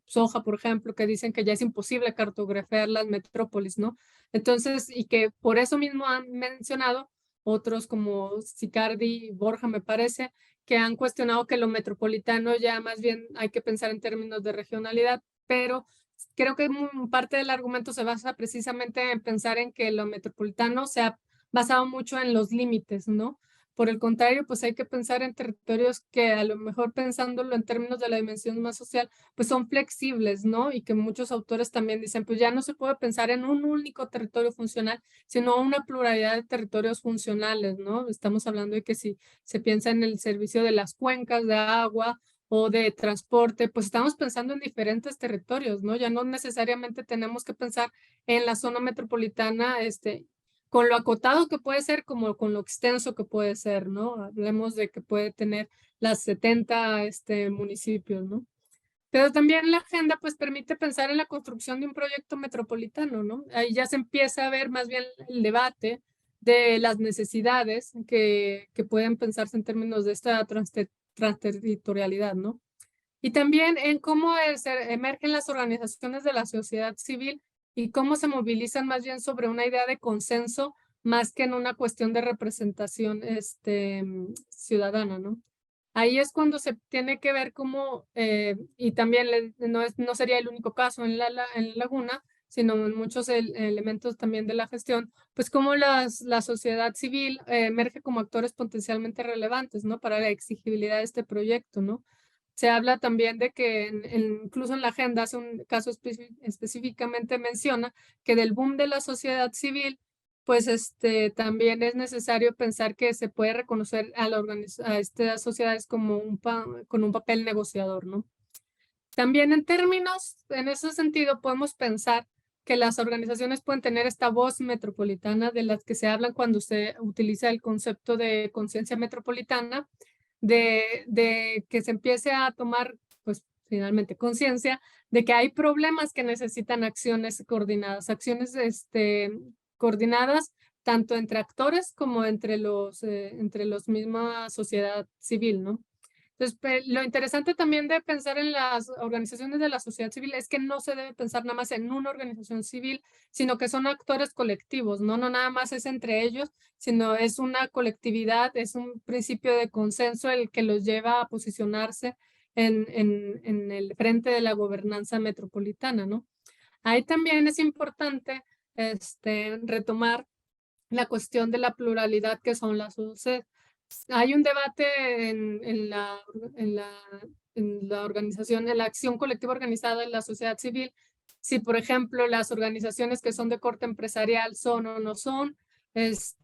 Speaker 2: Soja, por ejemplo, que dicen que ya es imposible cartografiar las metrópolis, ¿no? Entonces, y que por eso mismo han mencionado otros como Sicardi y Borja, me parece, que han cuestionado que lo metropolitano ya más bien hay que pensar en términos de regionalidad, pero creo que parte del argumento se basa precisamente en pensar en que lo metropolitano se ha basado mucho en los límites, ¿no? Por el contrario, pues hay que pensar en territorios que a lo mejor pensándolo en términos de la dimensión más social, pues son flexibles, ¿no? Y que muchos autores también dicen, pues ya no se puede pensar en un único territorio funcional, sino una pluralidad de territorios funcionales, ¿no? Estamos hablando de que si se piensa en el servicio de las cuencas de agua o de transporte, pues estamos pensando en diferentes territorios, ¿no? Ya no necesariamente tenemos que pensar en la zona metropolitana, con lo acotado que puede ser como con lo extenso que puede ser, ¿no? Hablemos de que puede tener las 70 municipios, ¿no? Pero también la agenda pues permite pensar en la construcción de un proyecto metropolitano, ¿no? Ahí ya se empieza a ver más bien el debate de las necesidades que pueden pensarse en términos de esta transterritorialidad, ¿no? Y también en cómo emergen las organizaciones de la sociedad civil y cómo se movilizan más bien sobre una idea de consenso más que en una cuestión de representación ciudadana, ¿no? Ahí es cuando se tiene que ver cómo, y también no sería el único caso en en Laguna, sino en muchos elementos también de la gestión, pues cómo la sociedad civil emerge como actores potencialmente relevantes, ¿no? Para la exigibilidad de este proyecto, ¿no? Se habla también de que incluso en la agenda hace un caso específicamente menciona que del boom de la sociedad civil, pues también es necesario pensar que se puede reconocer a estas sociedades como con un papel negociador, ¿no? También en ese sentido, podemos pensar que las organizaciones pueden tener esta voz metropolitana de las que se hablan cuando se utiliza el concepto de conciencia metropolitana, de que se empiece a tomar, pues finalmente, conciencia de que hay problemas que necesitan acciones coordinadas, acciones coordinadas tanto entre actores como entre los misma sociedad civil, ¿no? Entonces, lo interesante también de pensar en las organizaciones de la sociedad civil es que no se debe pensar nada más en una organización civil, sino que son actores colectivos, ¿no? No nada más es entre ellos, sino es una colectividad, es un principio de consenso el que los lleva a posicionarse en el frente de la gobernanza metropolitana, ¿no? Ahí también es importante retomar la cuestión de la pluralidad que son las UC. Hay un debate en la organización, en la acción colectiva organizada en la sociedad civil, si por ejemplo las organizaciones que son de corte empresarial son o no son, las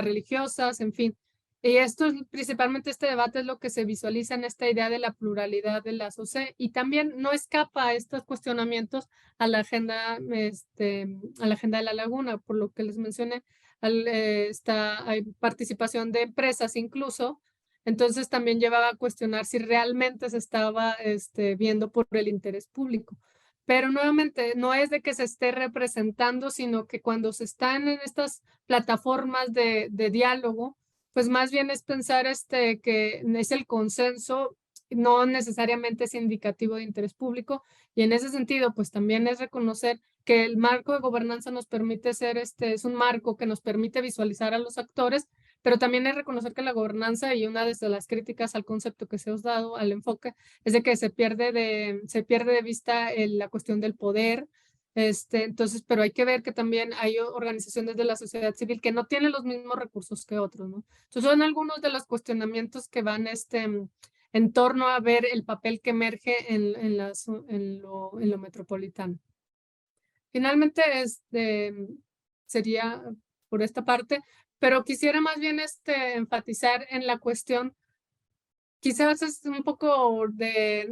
Speaker 2: religiosas, en fin. Y esto es principalmente este debate es lo que se visualiza en esta idea de la pluralidad de la OCE y también no escapa a estos cuestionamientos a la agenda, a la agenda de la laguna, por lo que les mencioné hay participación de empresas incluso, entonces también llevaba a cuestionar si realmente se estaba viendo por el interés público. Pero nuevamente, no es de que se esté representando, sino que cuando se están en estas plataformas de diálogo, pues más bien es pensar que es el consenso, no necesariamente es indicativo de interés público, y en ese sentido, pues también es reconocer que el marco de gobernanza nos permite ser, es un marco que nos permite visualizar a los actores, pero también es reconocer que la gobernanza y una de las críticas al concepto que se os dado, al enfoque, es de que se pierde de vista la cuestión del poder, Entonces, pero hay que ver que también hay organizaciones de la sociedad civil que no tienen los mismos recursos que otros, ¿no? Entonces, son algunos de los cuestionamientos que van en torno a ver el papel que emerge en lo metropolitano. Finalmente, sería por esta parte, pero quisiera más bien enfatizar en la cuestión. Quizás es un poco de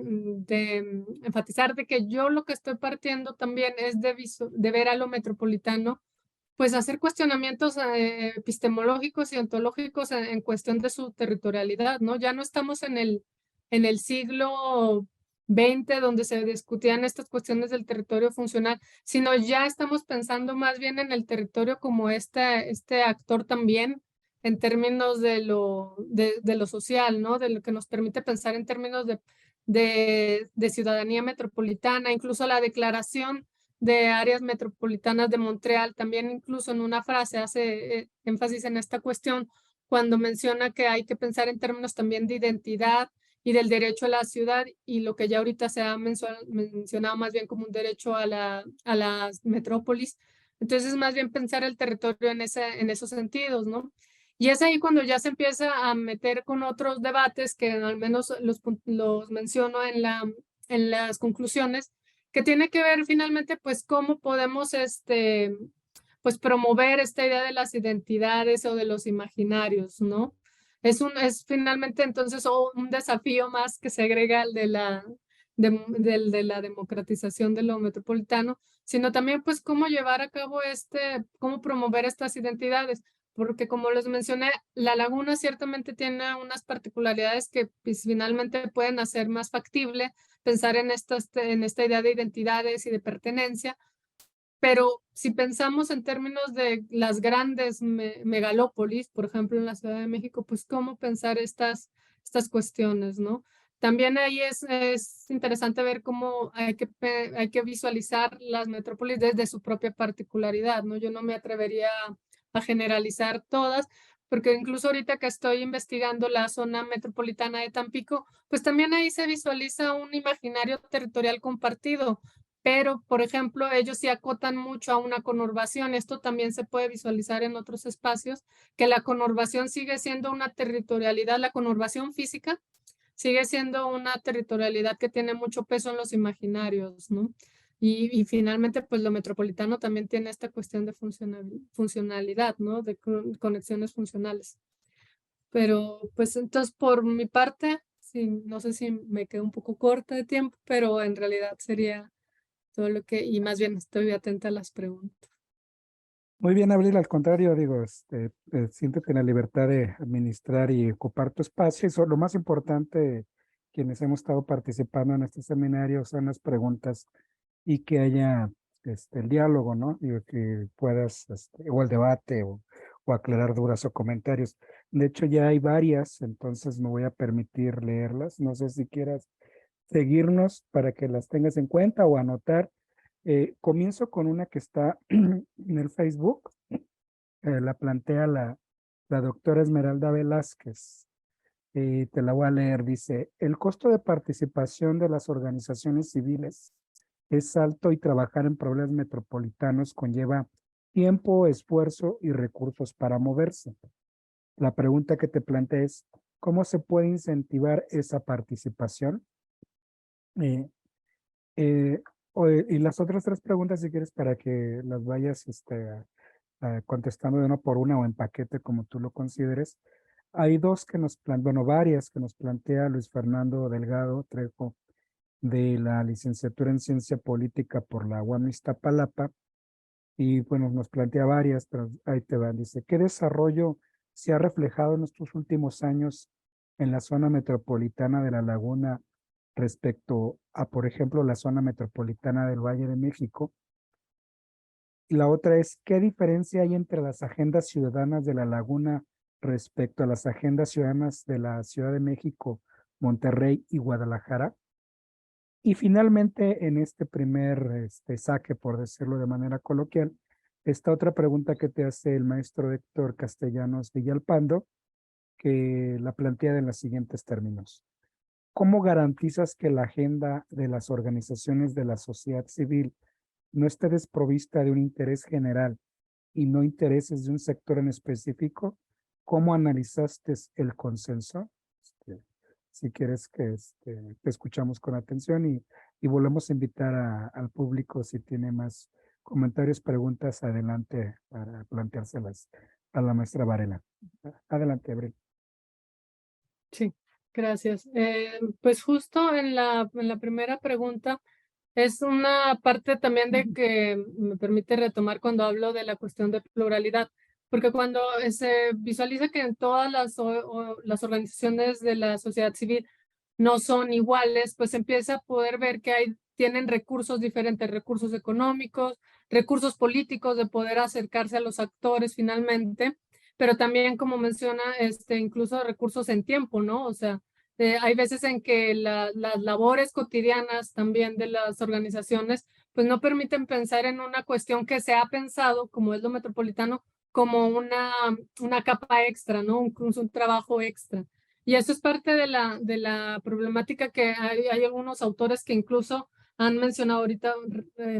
Speaker 2: enfatizar de que yo lo que estoy partiendo también es de ver a lo metropolitano, pues hacer cuestionamientos epistemológicos y ontológicos en cuestión de su territorialidad, ¿no? Ya no estamos en el siglo XX donde se discutían estas cuestiones del territorio funcional, sino ya estamos pensando más bien en el territorio como este actor también en términos de lo social, ¿no? De lo que nos permite pensar en términos de ciudadanía metropolitana, incluso la declaración de áreas metropolitanas de Montreal, también incluso en una frase hace énfasis en esta cuestión cuando menciona que hay que pensar en términos también de identidad y del derecho a la ciudad y lo que ya ahorita se ha mencionado más bien como un derecho a las metrópolis. Entonces, más bien pensar el territorio en esos sentidos, ¿no? Y es ahí cuando ya se empieza a meter con otros debates que al menos los menciono en las conclusiones, que tiene que ver finalmente pues cómo podemos pues promover esta idea de las identidades o de los imaginarios, ¿no? Es finalmente entonces un desafío más que se agrega al de la democratización de lo metropolitano, sino también pues cómo llevar a cabo cómo promover estas identidades, porque como les mencioné, la laguna ciertamente tiene unas particularidades que pues, finalmente pueden hacer más factible pensar en esta idea de identidades y de pertenencia, pero si pensamos en términos de las grandes megalópolis, por ejemplo en la Ciudad de México, pues cómo pensar estas cuestiones, ¿no? También ahí es interesante ver cómo hay que visualizar las metrópolis desde su propia particularidad, ¿no? Yo no me atrevería a generalizar todas, porque incluso ahorita que estoy investigando la zona metropolitana de Tampico, pues también ahí se visualiza un imaginario territorial compartido, pero, por ejemplo, ellos sí acotan mucho a una conurbación. Esto también se puede visualizar en otros espacios, que la conurbación sigue siendo una territorialidad, la conurbación física sigue siendo una territorialidad que tiene mucho peso en los imaginarios, ¿no? Y finalmente, pues lo metropolitano también tiene esta cuestión de funcionalidad, ¿no? De conexiones funcionales. Pero, pues entonces, por mi parte, sí, no sé si me quedo un poco corta de tiempo, pero en realidad sería todo lo que, y más bien estoy atenta a las preguntas.
Speaker 1: Muy bien, Abril, al contrario, digo, siéntete en la libertad de administrar y ocupar tu espacio. Lo más importante, quienes hemos estado participando en este seminario, son las preguntas y que haya el diálogo, ¿no? Digo, que puedas, o el debate, o aclarar dudas o comentarios. De hecho, ya hay varias, entonces me voy a permitir leerlas. No sé si quieras seguirnos para que las tengas en cuenta o anotar. Comienzo con una que está en el Facebook, la plantea la doctora Esmeralda Velázquez. Te la voy a leer. Dice, el costo de participación de las organizaciones civiles es alto y trabajar en problemas metropolitanos conlleva tiempo, esfuerzo y recursos para moverse. La pregunta que te plantea es, ¿cómo se puede incentivar esa participación? Eh, eh, y las otras tres preguntas, si quieres, para que las vayas contestando de una por una o en paquete, como tú lo consideres. Hay dos que bueno, varias que nos plantea Luis Fernando Delgado Trejo, de la licenciatura en Ciencia Política por la UAM Iztapalapa, y bueno, nos plantea varias, pero ahí te van. Dice, ¿qué desarrollo se ha reflejado en estos últimos años en la zona metropolitana de La Laguna respecto a, por ejemplo, la zona metropolitana del Valle de México? Y la otra es, ¿qué diferencia hay entre las agendas ciudadanas de La Laguna respecto a las agendas ciudadanas de la Ciudad de México, Monterrey y Guadalajara? Y finalmente, en este primer saque, por decirlo de manera coloquial, esta otra pregunta que te hace el maestro Héctor Castellanos Villalpando, que la plantea en los siguientes términos. ¿Cómo garantizas que la agenda de las organizaciones de la sociedad civil no esté desprovista de un interés general y no intereses de un sector en específico, ¿cómo analizaste el consenso? Si quieres que te escuchamos con atención y volvemos a invitar al público si tiene más comentarios, preguntas, adelante para planteárselas a la maestra Varela. Adelante, Abril.
Speaker 2: Sí, gracias. Pues justo en la primera pregunta es una parte también de que me permite retomar cuando hablo de la cuestión de pluralidad, porque cuando se visualiza que en todas las organizaciones de la sociedad civil no son iguales, pues empieza a poder ver que tienen recursos diferentes, recursos económicos, recursos políticos de poder acercarse a los actores finalmente, pero también, como menciona, incluso recursos en tiempo, ¿no? O sea, hay veces en que las labores cotidianas también de las organizaciones, pues no permiten pensar en una cuestión que se ha pensado, como es lo metropolitano, como una capa extra, ¿no? Un trabajo extra. Y eso es parte de la problemática que hay algunos autores que incluso han mencionado ahorita,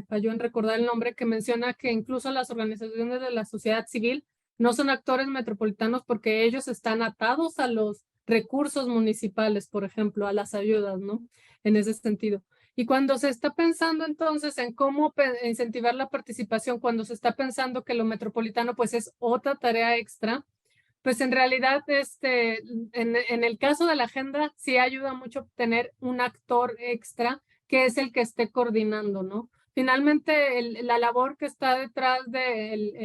Speaker 2: falló en recordar el nombre, que menciona que incluso las organizaciones de la sociedad civil no son actores metropolitanos porque ellos están atados a los recursos municipales, por ejemplo, a las ayudas, ¿no? En ese sentido. Y cuando se está pensando entonces en cómo incentivar la participación, cuando se está pensando que lo metropolitano pues es otra tarea extra, pues en realidad, en el caso de la agenda, sí ayuda mucho tener un actor extra que es el que esté coordinando, ¿no? Finalmente, la labor que está detrás de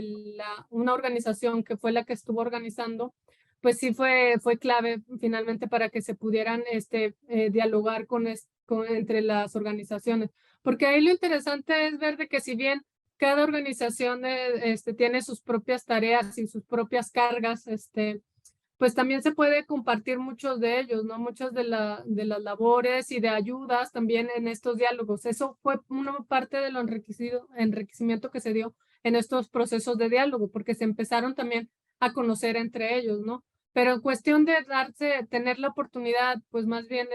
Speaker 2: una organización que fue la que estuvo organizando, pues sí fue clave finalmente para que se pudieran dialogar entre las organizaciones. Porque ahí lo interesante es ver de que si bien cada organización tiene sus propias tareas y sus propias cargas, pues también se puede compartir muchos de ellos, ¿no? Muchas de las labores y de ayudas también en estos diálogos. Eso fue una parte de lo enriquecimiento que se dio en estos procesos de diálogo, porque se empezaron también a conocer entre ellos, ¿no? Pero en cuestión de tener la oportunidad, pues más bien,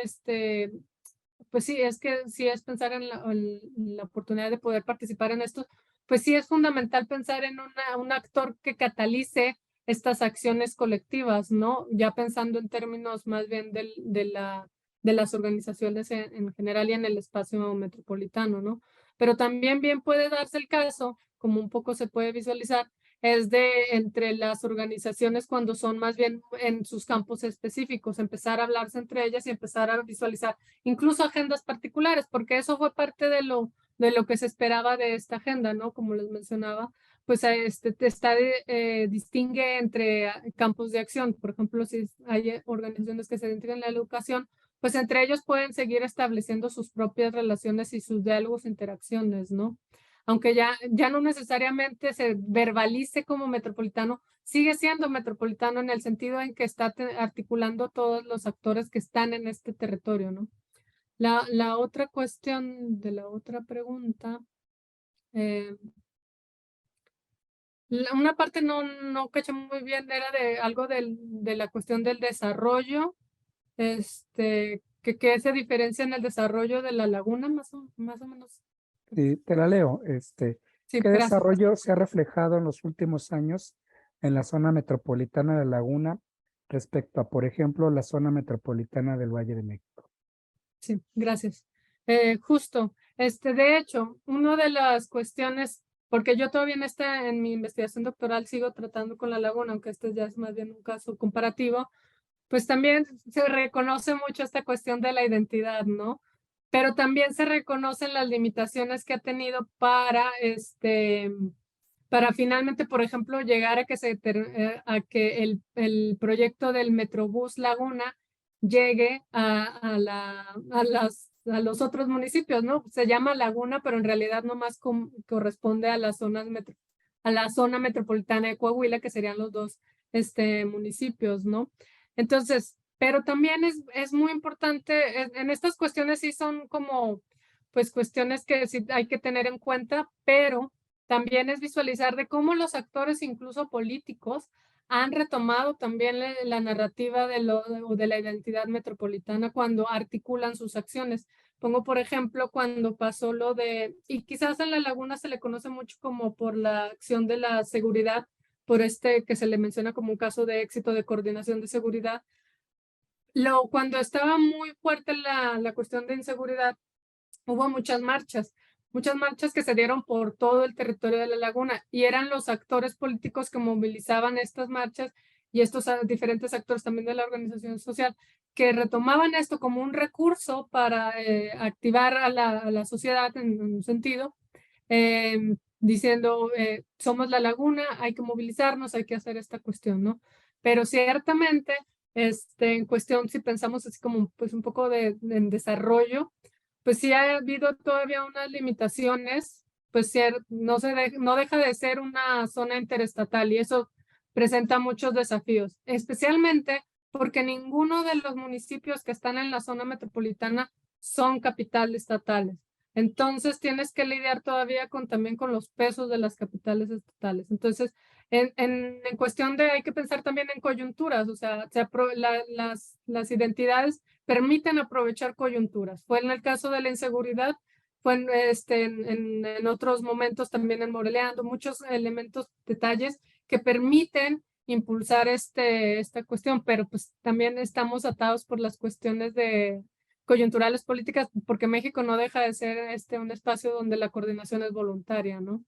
Speaker 2: pues sí, es que sí es pensar en la oportunidad de poder participar en esto, pues sí es fundamental pensar en un actor que catalice estas acciones colectivas, ¿no? Ya pensando en términos más bien de las organizaciones en general y en el espacio metropolitano, ¿no? Pero también bien puede darse el caso, como un poco se puede visualizar, es de entre las organizaciones cuando son más bien en sus campos específicos, empezar a hablarse entre ellas y empezar a visualizar incluso agendas particulares, porque eso fue parte de lo que se esperaba de esta agenda, ¿no? Como les mencionaba, pues distingue entre campos de acción. Por ejemplo, si hay organizaciones que se dedican a la educación, pues entre ellos pueden seguir estableciendo sus propias relaciones y sus diálogos e interacciones, ¿no? Aunque ya no necesariamente se verbalice como metropolitano, sigue siendo metropolitano en el sentido en que está articulando todos los actores que están en este territorio, ¿no? La otra cuestión de la otra pregunta, una parte no caché muy bien, era de algo de la cuestión del desarrollo, que se diferencia en el desarrollo de la laguna, más o menos.
Speaker 1: Sí, te la leo.
Speaker 2: Sí,
Speaker 1: ¿Qué
Speaker 2: gracias.
Speaker 1: desarrollo se ha reflejado en los últimos años en la zona metropolitana de La Laguna respecto a, por ejemplo, la zona metropolitana del Valle de México?
Speaker 2: Sí, gracias. Justo, de hecho, una de las cuestiones, porque yo todavía en mi investigación doctoral sigo tratando con la laguna, aunque este ya es más bien un caso comparativo, pues también se reconoce mucho esta cuestión de la identidad, ¿no? Pero también se reconocen las limitaciones que ha tenido para finalmente, por ejemplo, llegar a a que el proyecto del Metrobús Laguna llegue a los otros municipios, ¿no? Se llama Laguna, pero en realidad nomás corresponde a a la zona metropolitana de Coahuila, que serían los dos municipios, ¿no? Entonces, pero también es muy importante, en estas cuestiones sí son como, pues cuestiones que sí hay que tener en cuenta, pero también es visualizar de cómo los actores, incluso políticos, han retomado también la narrativa de la identidad metropolitana cuando articulan sus acciones. Pongo, por ejemplo, cuando pasó lo de, y quizás en La Laguna se le conoce mucho como por la acción de la seguridad, por que se le menciona como un caso de éxito de coordinación de seguridad. Cuando estaba muy fuerte la cuestión de inseguridad, hubo muchas marchas que se dieron por todo el territorio de La Laguna y eran los actores políticos que movilizaban estas marchas y estos diferentes actores también de la organización social que retomaban esto como un recurso para activar a la sociedad en un sentido, diciendo, somos La Laguna, hay que movilizarnos, hay que hacer esta cuestión, ¿no? Pero ciertamente, en cuestión, si pensamos así como pues un poco en desarrollo, pues sí ha habido todavía unas limitaciones, pues no deja de ser una zona interestatal y eso presenta muchos desafíos, especialmente porque ninguno de los municipios que están en la zona metropolitana son capitales estatales. Entonces tienes que lidiar todavía también con los pesos de las capitales estatales. Entonces, en cuestión de, hay que pensar también en coyunturas, o sea, las identidades permiten aprovechar coyunturas. Fue en el caso de la inseguridad, fue en otros momentos también en Moreleando, muchos elementos, detalles que permiten impulsar esta cuestión, pero pues también estamos atados por las cuestiones de coyunturales políticas, porque México no deja de ser un espacio donde la coordinación es voluntaria, ¿no?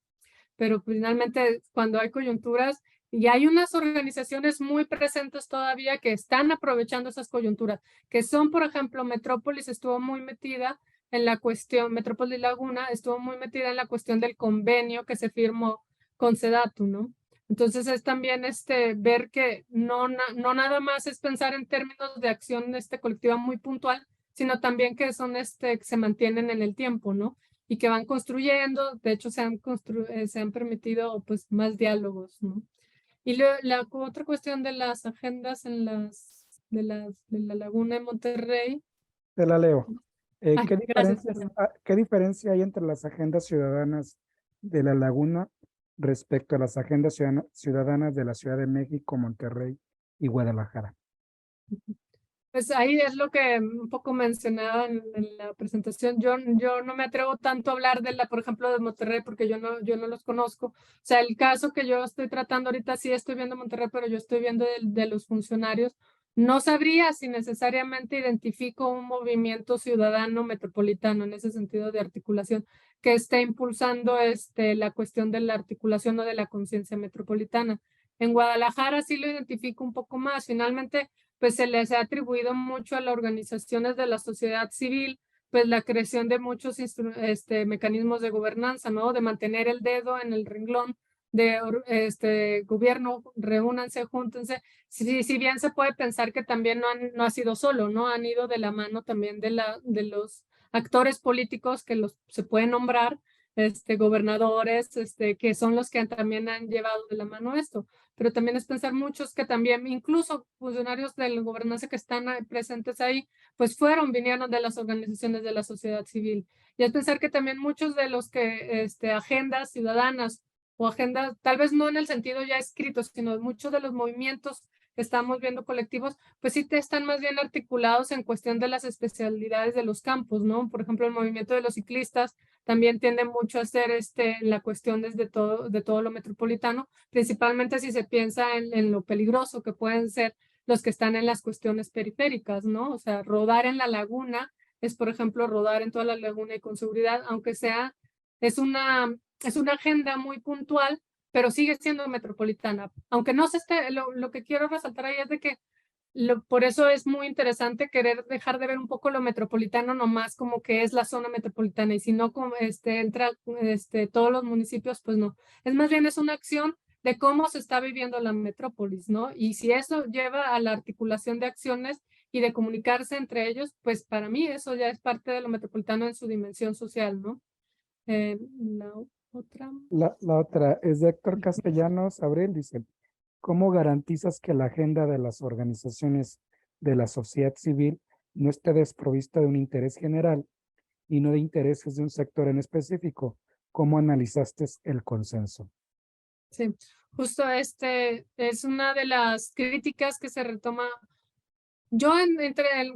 Speaker 2: Pero finalmente cuando hay coyunturas y hay unas organizaciones muy presentes todavía que están aprovechando esas coyunturas, que son, por ejemplo, Metrópolis estuvo muy metida en la cuestión, Metrópolis Laguna estuvo muy metida en la cuestión del convenio que se firmó con SEDATU, ¿no? Entonces es también ver que no nada más es pensar en términos de acción colectiva muy puntual, sino también que son que se mantienen en el tiempo, ¿no? Y que van construyendo, de hecho se han permitido pues más diálogos, ¿no? Y la otra cuestión de las agendas de la Laguna de Monterrey.
Speaker 1: Te la leo.
Speaker 2: Ay, gracias, perdón.
Speaker 1: ¿Qué diferencia hay entre las agendas ciudadanas de La Laguna respecto a las agendas ciudadanas de la Ciudad de México, Monterrey y Guadalajara?
Speaker 2: Pues ahí es lo que un poco mencionaba en la presentación. Yo no me atrevo tanto a hablar por ejemplo, de Monterrey, porque yo no los conozco. O sea, el caso que yo estoy tratando ahorita, sí estoy viendo Monterrey, pero yo estoy viendo de los funcionarios. No sabría si necesariamente identifico un movimiento ciudadano metropolitano en ese sentido de articulación que esté impulsando la cuestión de la articulación o de la conciencia metropolitana. En Guadalajara sí lo identifico un poco más. Finalmente, pues se les ha atribuido mucho a las organizaciones de la sociedad civil, pues la creación de muchos mecanismos de gobernanza, ¿no? De mantener el dedo en el renglón de gobierno, reúnanse, júntense. Si bien se puede pensar que también no ha sido solo, ¿no? Han ido de la mano también de los actores políticos que se pueden nombrar, gobernadores, que son los que también han llevado de la mano esto, pero también es pensar muchos que también, incluso funcionarios de la gobernanza que están presentes ahí, pues vinieron de las organizaciones de la sociedad civil. Y es pensar que también muchos de los que agendas ciudadanas o agendas, tal vez no en el sentido ya escrito, sino muchos de los movimientos que estamos viendo colectivos, pues sí están más bien articulados en cuestión de las especialidades de los campos, ¿no? Por ejemplo, el movimiento de los ciclistas también tiende mucho a hacer la cuestión de todo lo metropolitano, principalmente si se piensa en lo peligroso que pueden ser los que están en las cuestiones periféricas, ¿no? O sea, rodar en la laguna es, por ejemplo, rodar en toda la laguna y con seguridad, aunque es una agenda muy puntual, pero sigue siendo metropolitana. Aunque no se lo que quiero resaltar ahí es de que por eso es muy interesante querer dejar de ver un poco lo metropolitano nomás como que es la zona metropolitana y si no como entra todos los municipios, pues no. Es más bien es una acción de cómo se está viviendo la metrópolis, ¿no? Y si eso lleva a la articulación de acciones y de comunicarse entre ellos, pues para mí eso ya es parte de lo metropolitano en su dimensión social, ¿no? La otra.
Speaker 1: La otra es de Héctor Castellanos Abril, dice, ¿cómo garantizas que la agenda de las organizaciones de la sociedad civil no esté desprovista de un interés general y no de intereses de un sector en específico? ¿Cómo analizaste el consenso?
Speaker 2: Sí, justo es una de las críticas que se retoma yo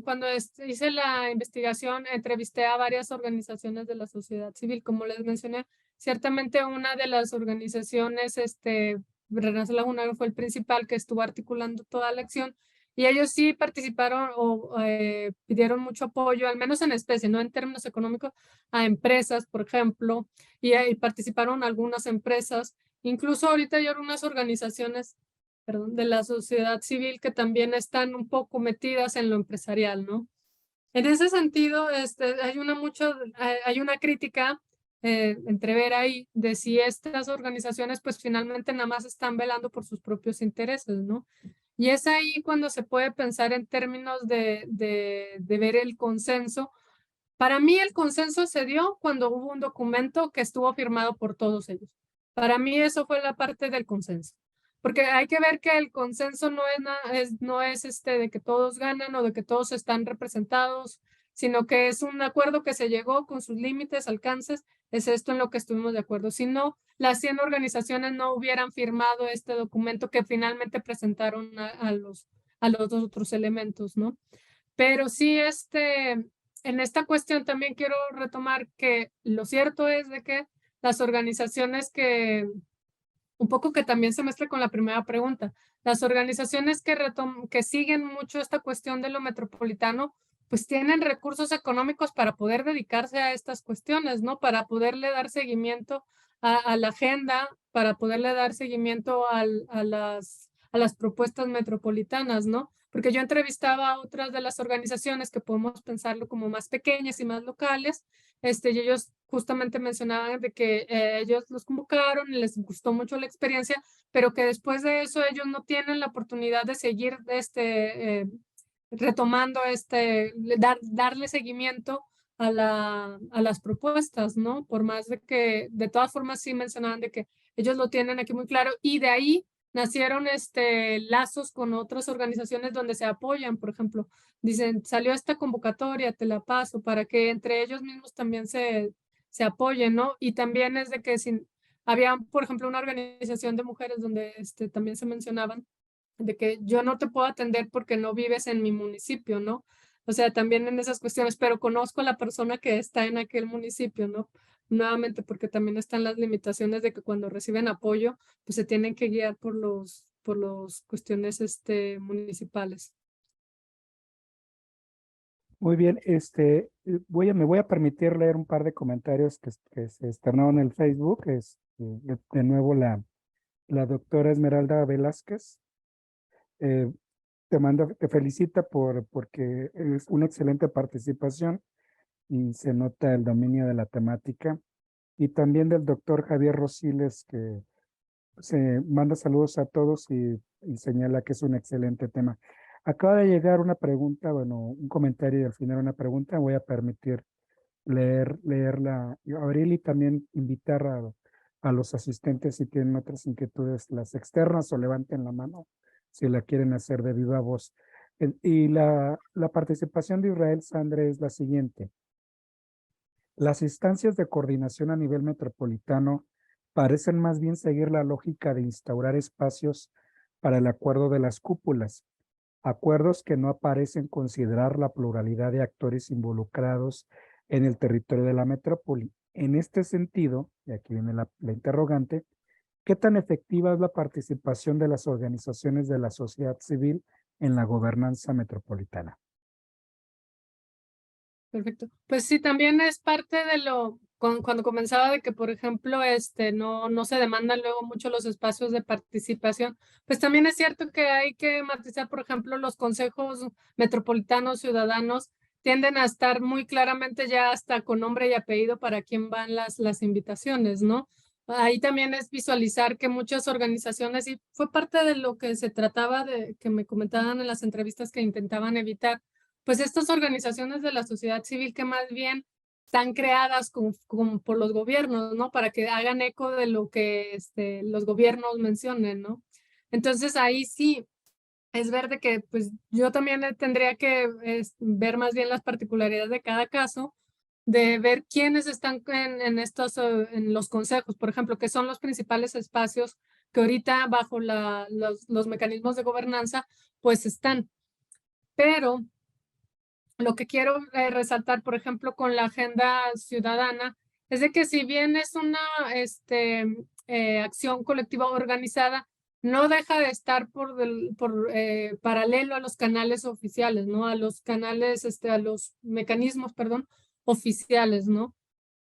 Speaker 2: cuando hice la investigación entrevisté a varias organizaciones de la sociedad civil, como les mencioné, ciertamente una de las organizaciones, Renace Lagunario fue el principal que estuvo articulando toda la acción y ellos sí participaron o pidieron mucho apoyo, al menos en especie, no en términos económicos, a empresas, por ejemplo, y ahí participaron algunas empresas, incluso ahorita hay algunas organizaciones, perdón, de la sociedad civil que también están un poco metidas en lo empresarial, ¿no? En ese sentido, hay una crítica entrever ahí de si estas organizaciones pues finalmente nada más están velando por sus propios intereses, ¿no? Y es ahí cuando se puede pensar en términos de ver el consenso. Para mí el consenso se dio cuando hubo un documento que estuvo firmado por todos ellos. Para mí eso fue la parte del consenso. Porque hay que ver que el consenso no es de que todos ganan o de que todos están representados, sino que es un acuerdo que se llegó con sus límites, alcances, es esto en lo que estuvimos de acuerdo. Si no, las 100 organizaciones no hubieran firmado este documento que finalmente presentaron a los dos otros elementos, ¿no? Pero sí, en esta cuestión también quiero retomar que lo cierto es de que las organizaciones un poco que también se mezcla con la primera pregunta, las organizaciones que siguen mucho esta cuestión de lo metropolitano, pues tienen recursos económicos para poder dedicarse a estas cuestiones, ¿no? Para poderle dar seguimiento a la agenda, para poderle dar seguimiento a las propuestas metropolitanas, ¿no? Porque yo entrevistaba a otras de las organizaciones que podemos pensarlo como más pequeñas y más locales, y ellos justamente mencionaban de que ellos los convocaron y les gustó mucho la experiencia, pero que después de eso ellos no tienen la oportunidad de seguir retomando darle seguimiento a las propuestas, ¿no? Por más de que, de todas formas sí mencionaban de que ellos lo tienen aquí muy claro y de ahí nacieron lazos con otras organizaciones donde se apoyan, por ejemplo, dicen, salió esta convocatoria, te la paso, para que entre ellos mismos también se apoyen, ¿no? Y también es de que había, por ejemplo, una organización de mujeres donde también se mencionaban de que yo no te puedo atender porque no vives en mi municipio, ¿no? O sea, también en esas cuestiones, pero conozco a la persona que está en aquel municipio, ¿no? Nuevamente, porque también están las limitaciones de que cuando reciben apoyo, pues se tienen que guiar por los cuestiones municipales.
Speaker 1: Muy bien, me voy a permitir leer un par de comentarios que se externaron en el Facebook. De nuevo la doctora Esmeralda Velázquez te felicita porque es una excelente participación y se nota el dominio de la temática. Y también del doctor Javier Rosiles, que se manda saludos a todos y señala que es un excelente tema. Acaba de llegar una pregunta, bueno, un comentario y al final una pregunta. Voy a permitir leerla, abrir y también invitar a los asistentes si tienen otras inquietudes, las externas, o levanten la mano si la quieren hacer de viva voz. Y la participación de Israel Sandre es la siguiente. Las instancias de coordinación a nivel metropolitano parecen más bien seguir la lógica de instaurar espacios para el acuerdo de las cúpulas, acuerdos que no parecen considerar la pluralidad de actores involucrados en el territorio de la metrópoli. En este sentido, y aquí viene la interrogante, ¿qué tan efectiva es la participación de las organizaciones de la sociedad civil en la gobernanza metropolitana?
Speaker 2: Perfecto. Pues sí, también es parte de cuando comenzaba de que, por ejemplo, no se demandan luego mucho los espacios de participación, pues también es cierto que hay que matizar, por ejemplo, los consejos metropolitanos ciudadanos tienden a estar muy claramente ya hasta con nombre y apellido para quién van las invitaciones, ¿no? Ahí también es visualizar que muchas organizaciones, y fue parte de lo que se trataba de que me comentaban en las entrevistas que intentaban evitar, pues estas organizaciones de la sociedad civil que más bien están creadas por los gobiernos, ¿no? Para que hagan eco de lo que los gobiernos mencionen, ¿no? Entonces ahí sí es ver de que pues yo también tendría que ver más bien las particularidades de cada caso, de ver quiénes están en los consejos, por ejemplo, que son los principales espacios que ahorita bajo los mecanismos de gobernanza pues están. pero lo que quiero resaltar, por ejemplo, con la agenda ciudadana, es de que si bien es una acción colectiva organizada, no deja de estar por paralelo a los canales oficiales, ¿no? A los canales, a los mecanismos, perdón, oficiales, ¿no?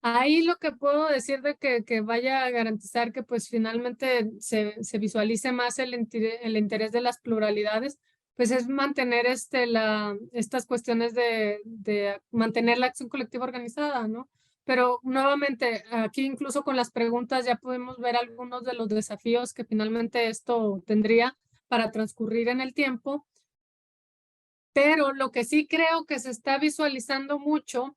Speaker 2: Ahí lo que puedo decir de que vaya a garantizar que pues finalmente se visualice más el interés de las pluralidades, pues es mantener estas cuestiones de mantener la acción colectiva organizada, ¿no? Pero nuevamente, aquí incluso con las preguntas ya podemos ver algunos de los desafíos que finalmente esto tendría para transcurrir en el tiempo. Pero lo que sí creo que se está visualizando mucho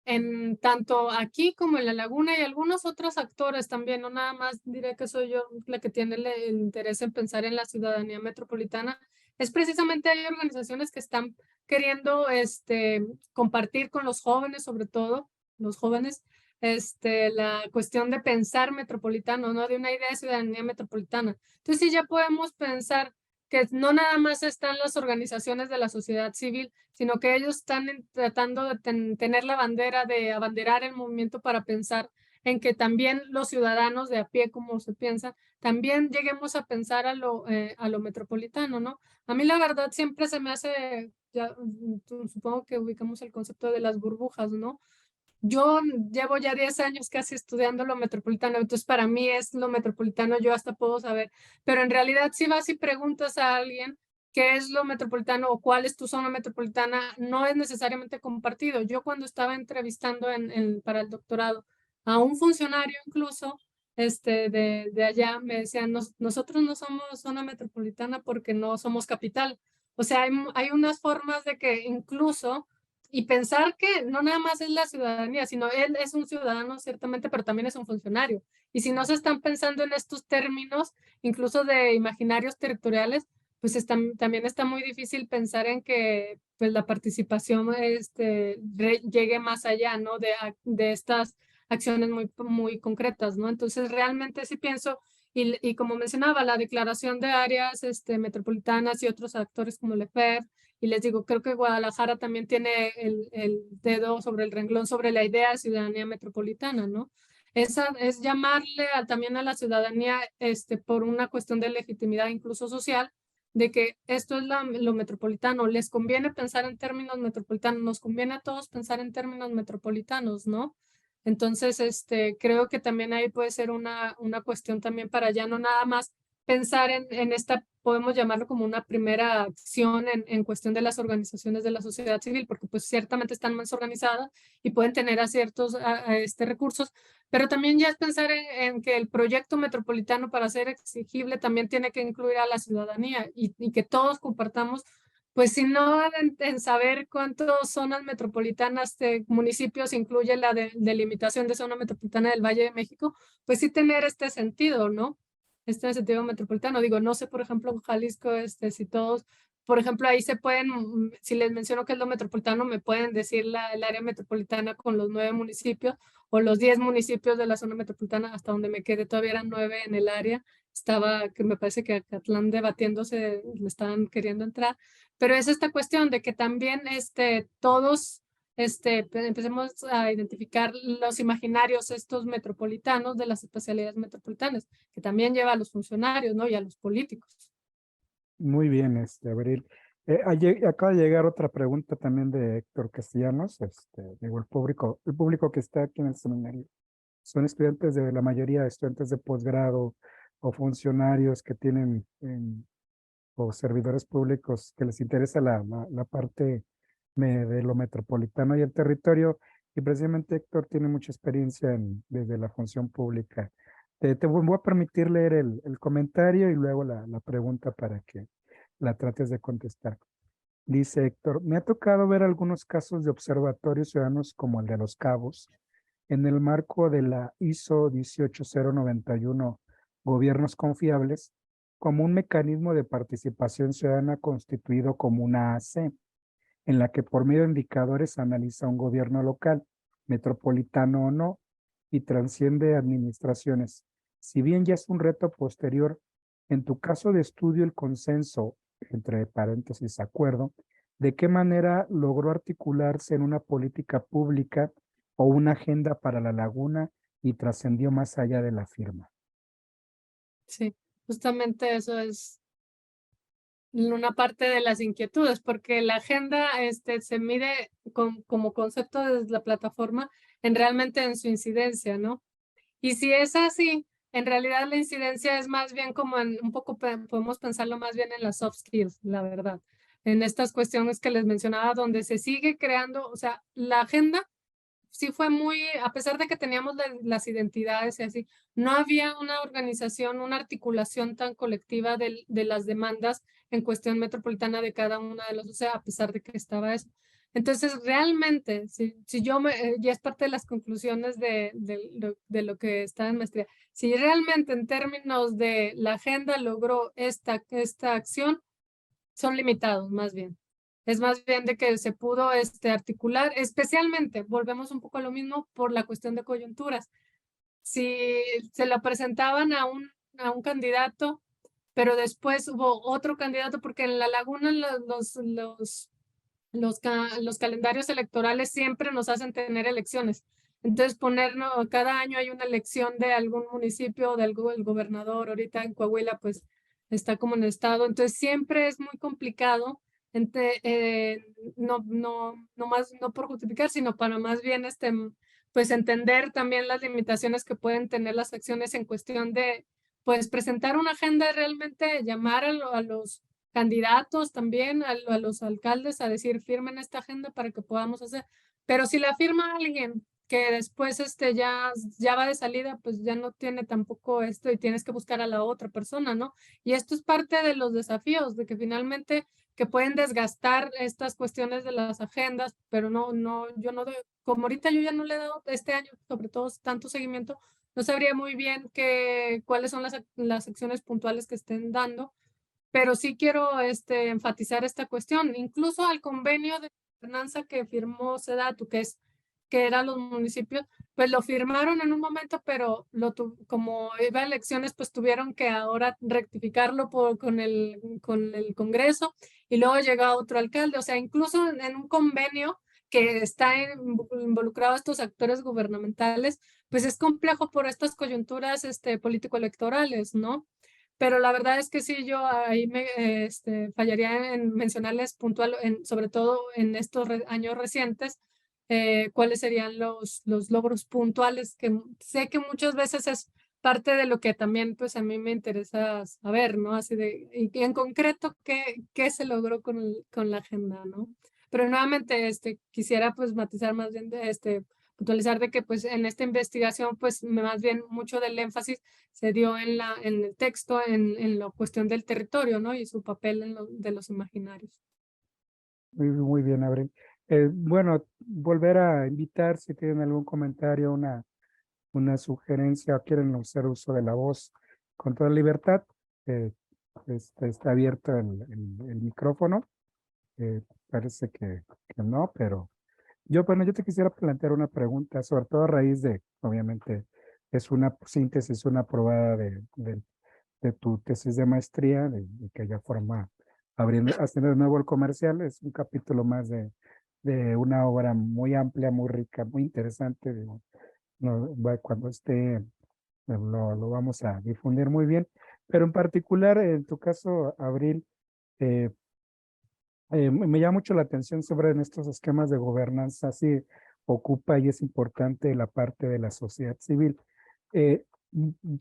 Speaker 2: en tanto aquí como en La Laguna y algunos otros actores también, no nada más diré que soy yo la que tiene el interés en pensar en la ciudadanía metropolitana, es precisamente hay organizaciones que están queriendo compartir con los jóvenes, sobre todo los jóvenes, la cuestión de pensar metropolitano, ¿no? De una idea de ciudadanía metropolitana. Entonces sí ya podemos pensar que no nada más están las organizaciones de la sociedad civil, sino que ellos están tratando de tener la bandera, de abanderar el movimiento para pensar en que también los ciudadanos de a pie, como se piensa, también lleguemos a pensar a lo metropolitano, ¿no? A mí la verdad siempre se me hace, ya, supongo que ubicamos el concepto de las burbujas, ¿no? Yo llevo ya 10 años casi estudiando lo metropolitano, entonces para mí es lo metropolitano, yo hasta puedo saber, pero en realidad si vas y preguntas a alguien qué es lo metropolitano o cuál es tu zona metropolitana, no es necesariamente compartido. Yo cuando estaba entrevistando para el doctorado a un funcionario incluso de allá, me decían, nosotros no somos zona metropolitana porque no somos capital. O sea, hay unas formas de que incluso y pensar que no nada más es la ciudadanía, sino él es un ciudadano ciertamente, pero también es un funcionario. Y si no se están pensando en estos términos, incluso de imaginarios territoriales, pues también está muy difícil pensar en que pues, la participación llegue más allá, ¿no? De estas acciones muy concretas, ¿no? Entonces, realmente sí pienso, y como mencionaba, la declaración de áreas metropolitanas y otros actores como Lefebvre, y les digo, creo que Guadalajara también tiene el dedo sobre el renglón sobre la idea de ciudadanía metropolitana, ¿no? Esa es llamarle también a la ciudadanía por una cuestión de legitimidad incluso social, de que esto es lo metropolitano, les conviene pensar en términos metropolitanos, nos conviene a todos pensar en términos metropolitanos, ¿no? Entonces, creo que también ahí puede ser una cuestión también para ya no nada más pensar en esta, podemos llamarlo como una primera acción en cuestión de las organizaciones de la sociedad civil, porque pues ciertamente están más organizadas y pueden tener a ciertos recursos, pero también ya es pensar en que el proyecto metropolitano para ser exigible también tiene que incluir a la ciudadanía y que todos compartamos pues si no en saber cuántas zonas metropolitanas de municipios incluye la delimitación de zona metropolitana del Valle de México, pues sí tener este sentido, ¿no? Este sentido metropolitano. Digo, no sé, por ejemplo, en Jalisco, si todos, por ejemplo, ahí se pueden, si les menciono que es lo metropolitano, me pueden decir el área metropolitana con los 9 municipios o los 10 municipios de la zona metropolitana, hasta donde me quedé, todavía eran 9 en el área. Estaba, que me parece que Acatlán debatiéndose, le estaban queriendo entrar, pero es esta cuestión de que también todos empecemos a identificar los imaginarios estos metropolitanos de las especialidades metropolitanas, que también lleva a los funcionarios, ¿no? Y a los políticos.
Speaker 1: Muy bien, Abril. Acaba de llegar otra pregunta también de Héctor Castellanos. Digo, el público que está aquí en el seminario son estudiantes la mayoría de estudiantes de posgrado o funcionarios que tienen o servidores públicos que les interesa la parte de lo metropolitano y el territorio. Y precisamente Héctor tiene mucha experiencia desde la función pública. Te voy a permitir leer el comentario y luego la pregunta para que la trates de contestar. Dice Héctor, me ha tocado ver algunos casos de observatorios ciudadanos como el de Los Cabos, en el marco de la ISO 18091, Gobiernos Confiables, como un mecanismo de participación ciudadana constituido como una AC, en la que por medio de indicadores analiza un gobierno local, metropolitano o no, y transciende administraciones. Si bien ya es un reto posterior, en tu caso de estudio el consenso, entre paréntesis acuerdo, ¿De qué manera logró articularse en una política pública o una agenda para la laguna y trascendió más allá de la firma?
Speaker 2: Sí, justamente eso es una parte de las inquietudes, porque la agenda se mide como concepto desde la plataforma realmente en su incidencia, ¿no? Y si es así, en realidad la incidencia es más bien como en un poco, podemos pensarlo más bien en las soft skills, la verdad, en estas cuestiones que les mencionaba, donde se sigue creando, o sea, la agenda sí fue muy, a pesar de que teníamos las identidades y así, no había una organización, una articulación tan colectiva de las demandas en cuestión metropolitana de cada una de los, o sea, a pesar de que estaba eso. Entonces, realmente, si yo ya es parte de las conclusiones de lo que está en maestría, si realmente en términos de la agenda logró esta acción, son limitados más bien. Es más bien de que se pudo articular, especialmente, volvemos un poco a lo mismo por la cuestión de coyunturas. Si se lo presentaban a un candidato, pero después hubo otro candidato, porque en la laguna los calendarios electorales siempre nos hacen tener elecciones. Entonces, cada año hay una elección de algún municipio, de algún el gobernador. Ahorita en Coahuila, pues está como en el estado. Entonces, siempre es muy complicado, no más, no por justificar, sino para más bien pues entender también las limitaciones que pueden tener las acciones en cuestión de, pues presentar una agenda, realmente llamar a los candidatos también, a los alcaldes a decir, firmen esta agenda para que podamos hacer. Pero si la firma alguien que después ya va de salida, pues ya no tiene tampoco esto y tienes que buscar a la otra persona, ¿no? Y esto es parte de los desafíos, de que finalmente que pueden desgastar estas cuestiones de las agendas, pero yo no doy, como ahorita yo ya no le he dado este año, sobre todo tanto seguimiento, no sabría muy bien cuáles son las acciones puntuales que estén dando, pero sí quiero enfatizar esta cuestión, incluso al convenio de gobernanza que firmó SEDATU, que eran los municipios, pues lo firmaron en un momento, pero como iba a elecciones, pues tuvieron que ahora rectificarlo con el Congreso, y luego llegó otro alcalde, o sea, incluso en un convenio que está involucrado a estos actores gubernamentales, pues es complejo por estas coyunturas político-electorales, ¿no? Pero la verdad es que sí, yo ahí fallaría en mencionarles puntual, sobre todo en estos años recientes, cuáles serían los logros puntuales, que sé que muchas veces es parte de lo que también pues a mí me interesa saber, ¿no? Así y en concreto, ¿qué se logró con la agenda, ¿no? Pero nuevamente, quisiera pues matizar más bien, puntualizar de que pues en esta investigación pues más bien mucho del énfasis se dio en el texto, en la cuestión del territorio, ¿no? Y su papel de los imaginarios.
Speaker 1: Muy bien, Abril. Bueno, volver a invitar si tienen algún comentario, una sugerencia o quieren hacer uso de la voz con toda libertad. eh, está abierto el micrófono. Parece que no, pero bueno, yo te quisiera plantear una pregunta, sobre todo a raíz de, obviamente, es una síntesis, una probada de tu tesis de maestría, de que ya forma, haciendo de nuevo el comercial, es un capítulo más de una obra muy amplia, muy rica, muy interesante. No, cuando esté, lo vamos a difundir muy bien, pero en particular, en tu caso, Abril, eh, me llama mucho la atención sobre en estos esquemas de gobernanza, sí ocupa y es importante la parte de la sociedad civil.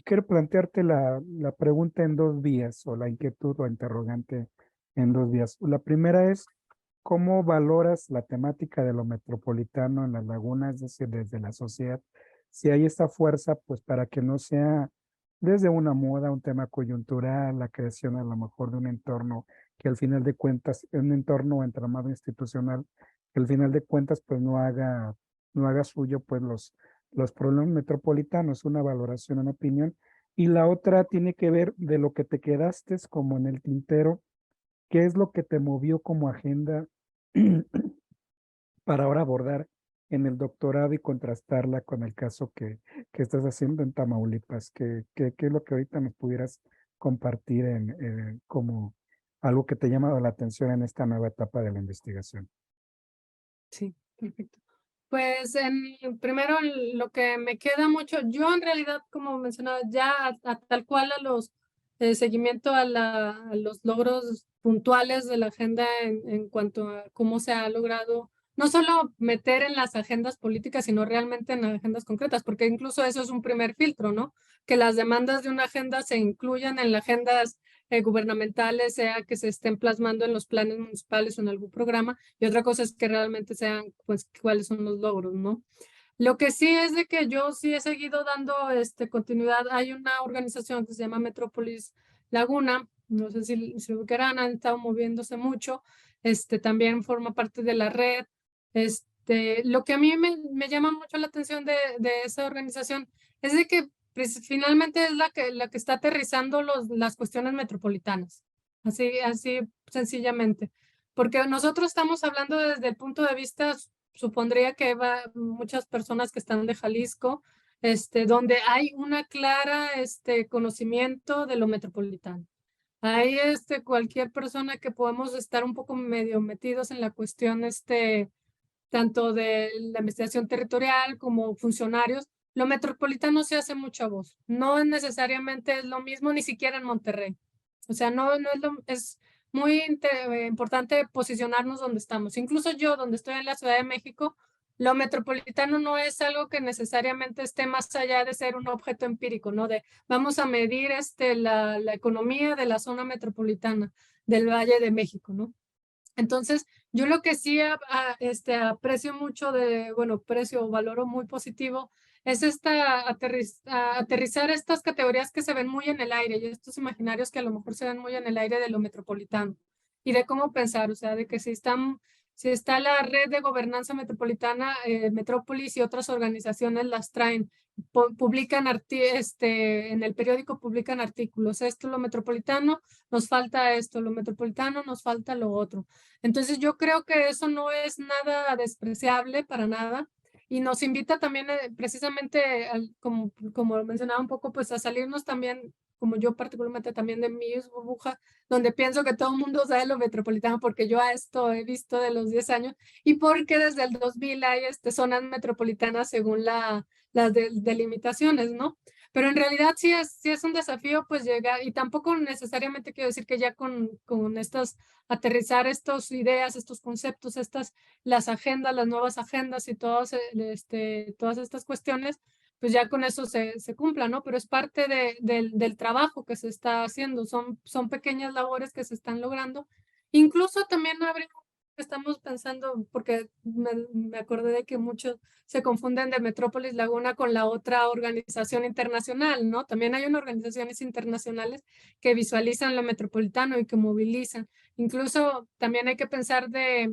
Speaker 1: Quiero plantearte la pregunta en dos vías, o la inquietud o interrogante en dos vías. La primera es, ¿cómo valoras la temática de lo metropolitano en las lagunas, es decir, desde la sociedad? Si hay esta fuerza, pues para que no sea desde una moda, un tema coyuntural, la creación a lo mejor de un entorno que al final de cuentas, un entorno o entramado institucional, que al final de cuentas, pues no haga suyo, pues los problemas metropolitanos, una valoración, una opinión. Y la otra tiene que ver de lo que te quedaste como en el tintero, qué es lo que te movió como agenda para ahora abordar en el doctorado y contrastarla con el caso que estás haciendo en Tamaulipas. ¿Qué es lo que ahorita nos pudieras compartir como algo que te ha llamado la atención en esta nueva etapa de la investigación.
Speaker 2: Sí, perfecto. Pues primero lo que me queda mucho, yo en realidad, como mencionaba, ya tal cual a los seguimiento a los logros puntuales de la agenda en cuanto a cómo se ha logrado no solo meter en las agendas políticas, sino realmente en agendas concretas, porque incluso eso es un primer filtro, ¿no? Que las demandas de una agenda se incluyan en las agendas gubernamentales, sea que se estén plasmando en los planes municipales o en algún programa, y otra cosa es que realmente sean, pues, cuáles son los logros, ¿no? Lo que sí es de que yo sí he seguido dando continuidad. Hay una organización que se llama Metrópolis Laguna, no sé si lo ubicarán, han estado moviéndose mucho, también forma parte de la red. Lo que a mí me llama mucho la atención de esa organización es de que pues, finalmente es la que está aterrizando las cuestiones metropolitanas, así sencillamente, porque nosotros estamos hablando desde el punto de vista, supondría que va muchas personas que están de Jalisco, donde hay una clara conocimiento de lo metropolitano. Hay cualquier persona que podemos estar un poco medio metidos en la cuestión tanto de la investigación territorial como funcionarios, lo metropolitano se hace mucha voz. No necesariamente es lo mismo, ni siquiera en Monterrey. O sea, es muy importante posicionarnos donde estamos. Incluso yo, donde estoy en la Ciudad de México, lo metropolitano no es algo que necesariamente esté más allá de ser un objeto empírico, ¿no? De vamos a medir la economía de la zona metropolitana del Valle de México, ¿no? Entonces, yo lo que sí aprecio mucho aprecio o valoro muy positivo es aterrizar estas categorías que se ven muy en el aire y estos imaginarios que a lo mejor se ven muy en el aire de lo metropolitano y de cómo pensar, o sea, de que si está la red de gobernanza metropolitana, Metrópolis y otras organizaciones las traen, publican en el periódico publican artículos, esto es lo metropolitano, nos falta esto, lo metropolitano, nos falta lo otro. Entonces yo creo que eso no es nada despreciable para nada y nos invita también precisamente, como mencionaba un poco, pues a salirnos también, como yo particularmente también de mi burbuja, donde pienso que todo el mundo sabe lo metropolitano porque yo a esto he visto de los 10 años y porque desde el 2000 hay zonas metropolitanas según las delimitaciones, ¿no? Pero en realidad sí es un desafío pues llegar, y tampoco necesariamente quiero decir que ya con aterrizar estas ideas, estos conceptos, las agendas, las nuevas agendas y todas estas cuestiones, pues ya con eso se cumpla, ¿no? Pero es parte del trabajo que se está haciendo, son pequeñas labores que se están logrando. Incluso también estamos pensando, porque me acordé de que muchos se confunden de Metrópolis Laguna con la otra organización internacional, ¿no? También hay unas organizaciones internacionales que visualizan lo metropolitano y que movilizan. Incluso también hay que pensar de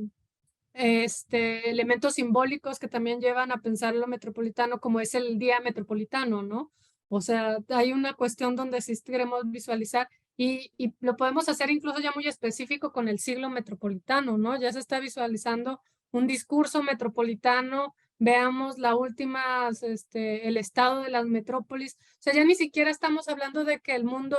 Speaker 2: elementos simbólicos que también llevan a pensar lo metropolitano, como es el Día Metropolitano, ¿no? O sea, hay una cuestión donde sí queremos visualizar y lo podemos hacer incluso ya muy específico con el siglo metropolitano, ¿no? Ya se está visualizando un discurso metropolitano, veamos la última, el estado de las metrópolis, o sea, ya ni siquiera estamos hablando de que el mundo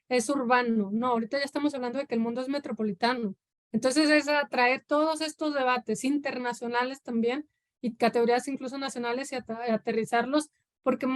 Speaker 2: es urbano, no, ahorita ya estamos hablando de que el mundo es metropolitano. Entonces es atraer todos estos debates internacionales también y categorías incluso nacionales y aterrizarlos, porque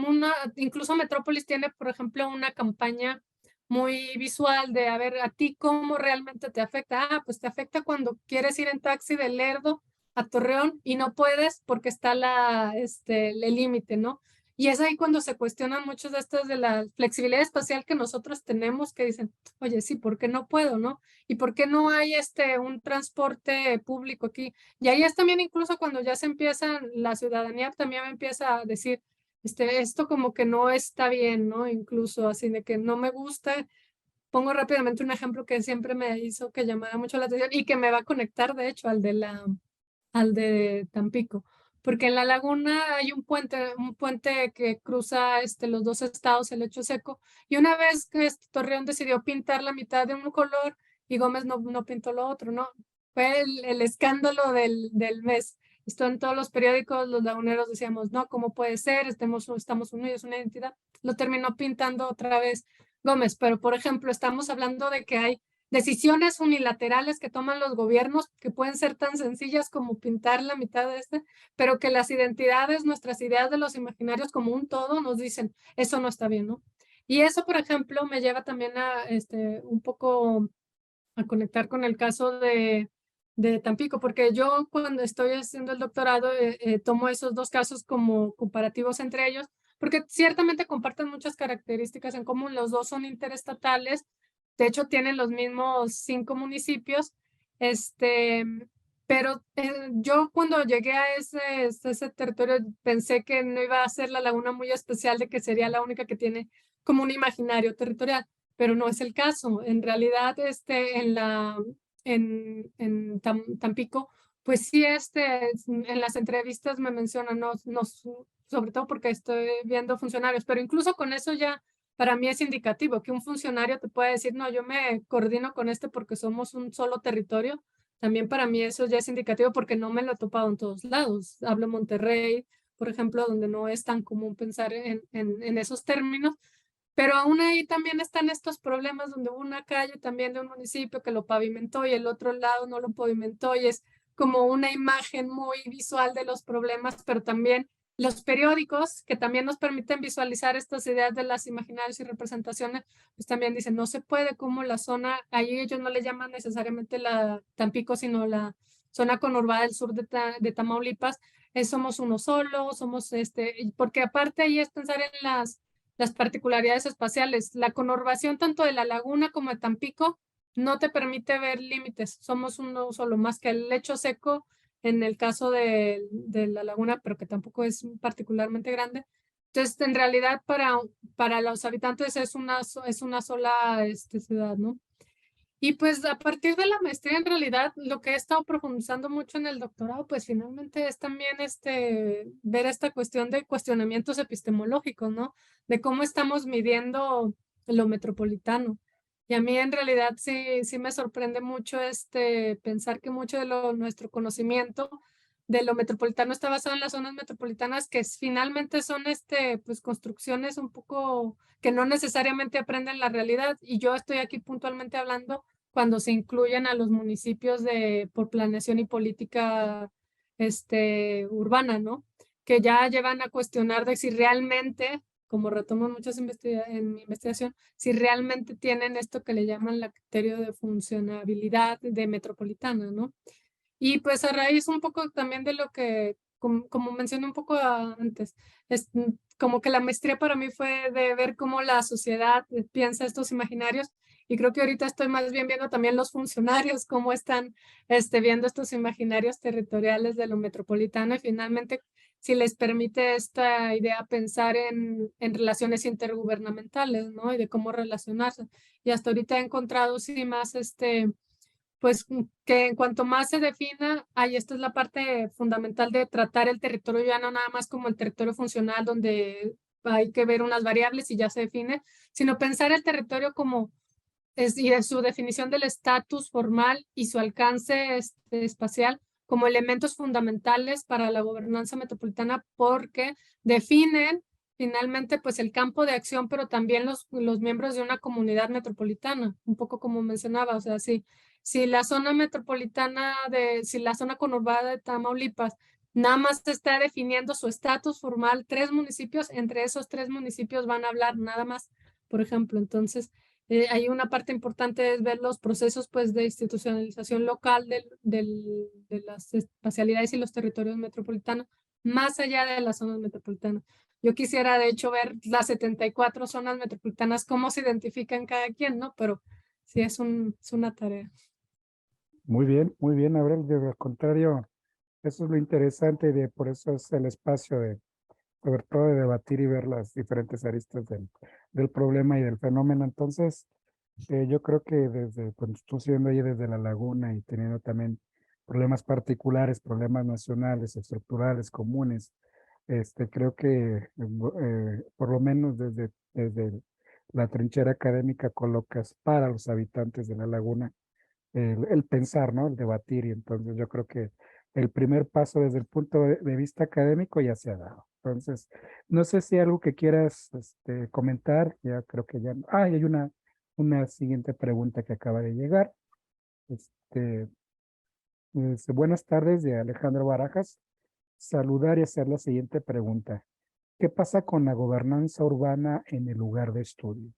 Speaker 2: incluso Metrópolis tiene, por ejemplo, una campaña muy visual de, a ver, a ti cómo realmente te afecta. Ah, pues te afecta cuando quieres ir en taxi de Lerdo a Torreón y no puedes porque está el límite, ¿no? Y es ahí cuando se cuestionan muchos de estos de la flexibilidad espacial que nosotros tenemos, que dicen, oye, sí, ¿por qué no puedo, no? ¿Y por qué no hay un transporte público aquí? Y ahí es también incluso cuando ya se empieza, la ciudadanía también empieza a decir, esto como que no está bien, ¿no? Incluso así de que no me gusta. Pongo rápidamente un ejemplo que siempre me hizo que llamara mucho la atención y que me va a conectar, de hecho, al de Tampico. Porque en la laguna hay un puente que cruza los dos estados, el Lecho Seco, y una vez que Torreón decidió pintar la mitad de un color y Gómez no pintó lo otro, ¿no? Fue el escándalo del mes. Esto en todos los periódicos, los laguneros decíamos, no, ¿cómo puede ser? Estamos unidos, una identidad. Lo terminó pintando otra vez Gómez, pero por ejemplo, estamos hablando de que hay decisiones unilaterales que toman los gobiernos, que pueden ser tan sencillas como pintar la mitad de pero que las identidades, nuestras ideas de los imaginarios como un todo nos dicen, eso no está bien, ¿no? Y eso, por ejemplo, me lleva también a un poco a conectar con el caso de Tampico, porque yo cuando estoy haciendo el doctorado tomo esos dos casos como comparativos entre ellos, porque ciertamente comparten muchas características en común. Los dos son interestatales, de hecho tienen los mismos 5 municipios, pero yo cuando llegué a ese territorio pensé que no iba a ser la laguna muy especial, de que sería la única que tiene como un imaginario territorial, pero no es el caso. En realidad, en Tampico, pues sí, en las entrevistas me mencionan, sobre todo porque estoy viendo funcionarios, pero incluso con eso ya para mí es indicativo que un funcionario te puede decir, no, yo me coordino con porque somos un solo territorio. También para mí eso ya es indicativo porque no me lo he topado en todos lados. Hablo en Monterrey, por ejemplo, donde no es tan común pensar en esos términos, pero aún ahí también están estos problemas donde hubo una calle también de un municipio que lo pavimentó y el otro lado no lo pavimentó y es como una imagen muy visual de los problemas, pero también los periódicos que también nos permiten visualizar estas ideas de las imaginarios y representaciones, pues también dicen, no se puede como la zona, ahí ellos no le llaman necesariamente la Tampico, sino la zona conurbada del sur de Tamaulipas, somos uno solo, somos porque aparte ahí es pensar en las particularidades espaciales. La conurbación tanto de la laguna como de Tampico no te permite ver límites. Somos uno solo, más que el lecho seco en el caso de la laguna, pero que tampoco es particularmente grande. Entonces, en realidad, para los habitantes es una sola ciudad, ¿no? Y pues a partir de la maestría, en realidad, lo que he estado profundizando mucho en el doctorado, pues finalmente es también ver esta cuestión de cuestionamientos epistemológicos, ¿no? De cómo estamos midiendo lo metropolitano. Y a mí en realidad sí me sorprende mucho pensar que mucho de nuestro conocimiento de lo metropolitano está basado en las zonas metropolitanas, que finalmente son pues construcciones un poco que no necesariamente aprenden la realidad. Y yo estoy aquí puntualmente hablando cuando se incluyen a los municipios por planeación y política urbana, ¿no? Que ya llevan a cuestionar de si realmente, como retomo muchas en mi investigación, si realmente tienen esto que le llaman el criterio de funcionabilidad de metropolitana, ¿no? Y pues a raíz un poco también de lo que, como mencioné un poco antes, como que la maestría para mí fue de ver cómo la sociedad piensa estos imaginarios, y creo que ahorita estoy más bien viendo también los funcionarios, cómo están viendo estos imaginarios territoriales de lo metropolitano, y finalmente si les permite esta idea pensar en relaciones intergubernamentales, ¿no? Y de cómo relacionarse. Y hasta ahorita he encontrado sí más pues que en cuanto más se defina, ahí esta es la parte fundamental de tratar el territorio ya no nada más como el territorio funcional donde hay que ver unas variables y ya se define, sino pensar el territorio como y de su definición del estatus formal y su alcance espacial como elementos fundamentales para la gobernanza metropolitana porque definen finalmente pues el campo de acción, pero también los miembros de una comunidad metropolitana, un poco como mencionaba, o sea, si la zona metropolitana si la zona conurbada de Tamaulipas nada más está definiendo su estatus formal, 3 municipios, entre esos 3 municipios van a hablar nada más, por ejemplo. Entonces, hay una parte importante es ver los procesos pues, de institucionalización local de las espacialidades y los territorios metropolitanos, más allá de las zonas metropolitanas. Yo quisiera, de hecho, ver las 74 zonas metropolitanas, cómo se identifican cada quien, ¿no? Pero sí es una tarea.
Speaker 1: Muy bien, Abril. Al contrario, eso es lo interesante por eso es el espacio sobre todo de debatir y ver las diferentes aristas del problema y del fenómeno. Entonces, yo creo que cuando estuve estudiando ahí desde la laguna y teniendo también problemas particulares, problemas nacionales, estructurales, comunes, creo que por lo menos desde la trinchera académica colocas para los habitantes de la laguna el pensar, ¿no? El debatir. Y entonces yo creo que el primer paso desde el punto de vista académico ya se ha dado. Entonces, no sé si hay algo que quieras comentar, ya creo que ya. Ah, y hay una siguiente pregunta que acaba de llegar. Buenas tardes, de Alejandro Barajas. Saludar y hacer la siguiente pregunta. ¿Qué pasa con la gobernanza urbana en el lugar de estudio?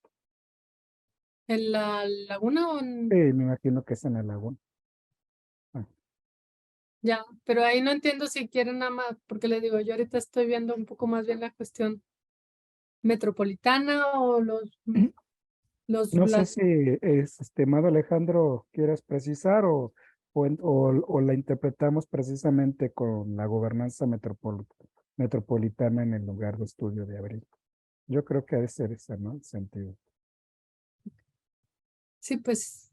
Speaker 2: ¿En la laguna o
Speaker 1: Me imagino que es en el lago.
Speaker 2: Ya, pero ahí no entiendo si quieren nada más, porque le digo, yo ahorita estoy viendo un poco más bien la cuestión metropolitana o
Speaker 1: No sé
Speaker 2: las,
Speaker 1: si, estimado Alejandro, quieras precisar o la interpretamos precisamente con la gobernanza metropolitana en el lugar de estudio de Abril. Yo creo que ha de ser ese, ¿no? El sentido.
Speaker 2: sí, pues,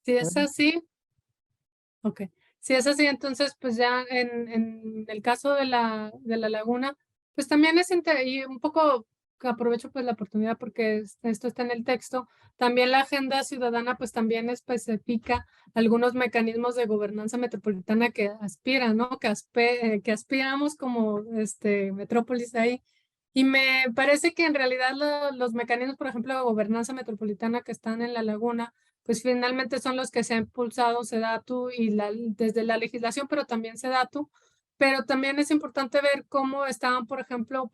Speaker 2: si es
Speaker 1: Bueno,
Speaker 2: así, ok. Si es así, entonces, pues ya en el caso de la laguna, pues también y un poco que aprovecho pues la oportunidad porque esto está en el texto, también la agenda ciudadana pues también especifica algunos mecanismos de gobernanza metropolitana que aspiran, ¿no? Que aspiramos como metrópolis ahí. Y me parece que en realidad los mecanismos, por ejemplo, de gobernanza metropolitana que están en la laguna, pues finalmente son los que se ha impulsado SEDATU y desde la legislación, pero también SEDATU. Pero también es importante ver cómo estaban, por ejemplo,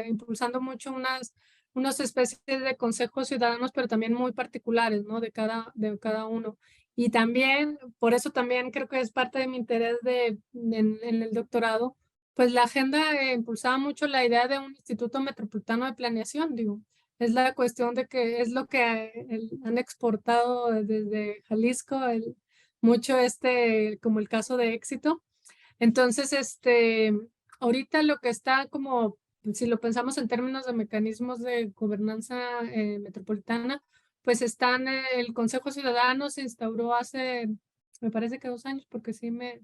Speaker 2: impulsando mucho unas especies de consejos ciudadanos, pero también muy particulares, ¿no? De cada uno. Y también, por eso también creo que es parte de mi interés en el doctorado, pues la agenda impulsaba mucho la idea de un Instituto Metropolitano de Planeación, digo. Es la cuestión de que es lo que han exportado desde Jalisco, mucho como el caso de éxito. Entonces, ahorita lo que está como, si lo pensamos en términos de mecanismos de gobernanza metropolitana, pues están, el Consejo Ciudadano se instauró hace, me parece que 2 años, porque sí de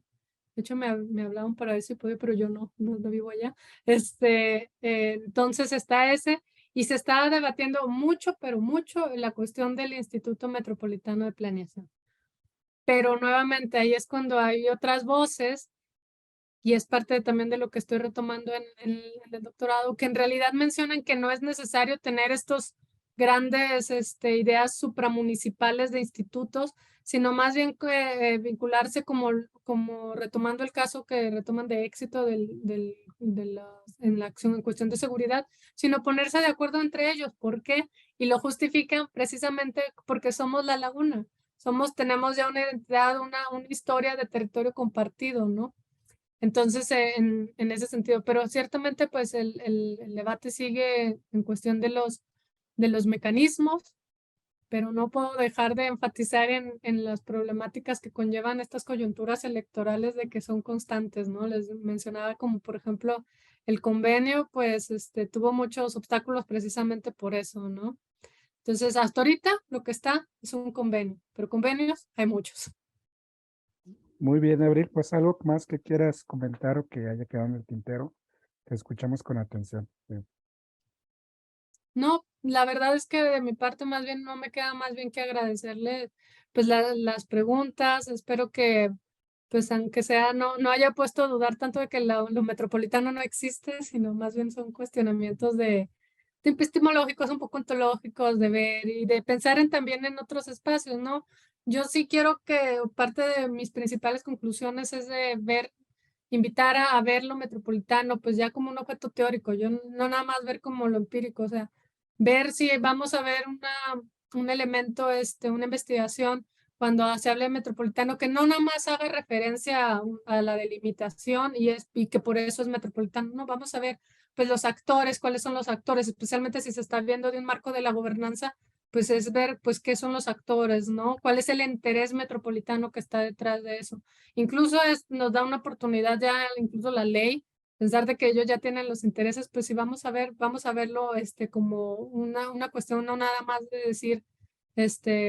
Speaker 2: hecho me hablaban para ver si podía, pero yo no vivo allá. Entonces está ese. Y se está debatiendo mucho, pero mucho, la cuestión del Instituto Metropolitano de Planeación. Pero nuevamente ahí es cuando hay otras voces, y es parte también de lo que estoy retomando en el doctorado, que en realidad mencionan que no es necesario tener estos grandes ideas supramunicipales de institutos, sino más bien vincularse como retomando el caso que retoman de éxito en la acción en cuestión de seguridad, sino ponerse de acuerdo entre ellos. ¿Por qué? Y lo justifican precisamente porque somos la laguna. Tenemos ya una identidad, una historia de territorio compartido, ¿no? Entonces, en ese sentido, pero ciertamente pues el debate sigue en cuestión de los mecanismos, pero no puedo dejar de enfatizar en las problemáticas que conllevan estas coyunturas electorales de que son constantes, ¿no? Les mencionaba como, por ejemplo, el convenio, pues tuvo muchos obstáculos precisamente por eso, ¿no? Entonces, hasta ahorita lo que está es un convenio, pero convenios hay muchos.
Speaker 1: muy bien, Abril. Pues algo más que quieras comentar o que haya quedado en el tintero. Te escuchamos con atención. Sí.
Speaker 2: No, la verdad es que de mi parte más bien no me queda más bien que agradecerle pues las preguntas. Espero que pues aunque sea no haya puesto a dudar tanto de que lo metropolitano no existe, sino más bien son cuestionamientos de epistemológicos, un poco ontológicos, de ver y de pensar también en otros espacios, ¿no? Yo sí quiero que parte de mis principales conclusiones es de invitar a ver lo metropolitano, pues ya como un objeto teórico, yo no nada más ver como lo empírico, o sea, ver si vamos a ver un elemento, una investigación cuando se hable de metropolitano, que no nada más haga referencia a la delimitación y que por eso es metropolitano, no, vamos a ver pues los actores, cuáles son los actores, especialmente si se está viendo de un marco de la gobernanza, pues es ver pues qué son los actores, ¿no? ¿Cuál es el interés metropolitano que está detrás de eso? Incluso nos da una oportunidad ya, incluso la ley, pensar de que ellos ya tienen los intereses, pues si vamos a verlo como una cuestión, no nada más de decir,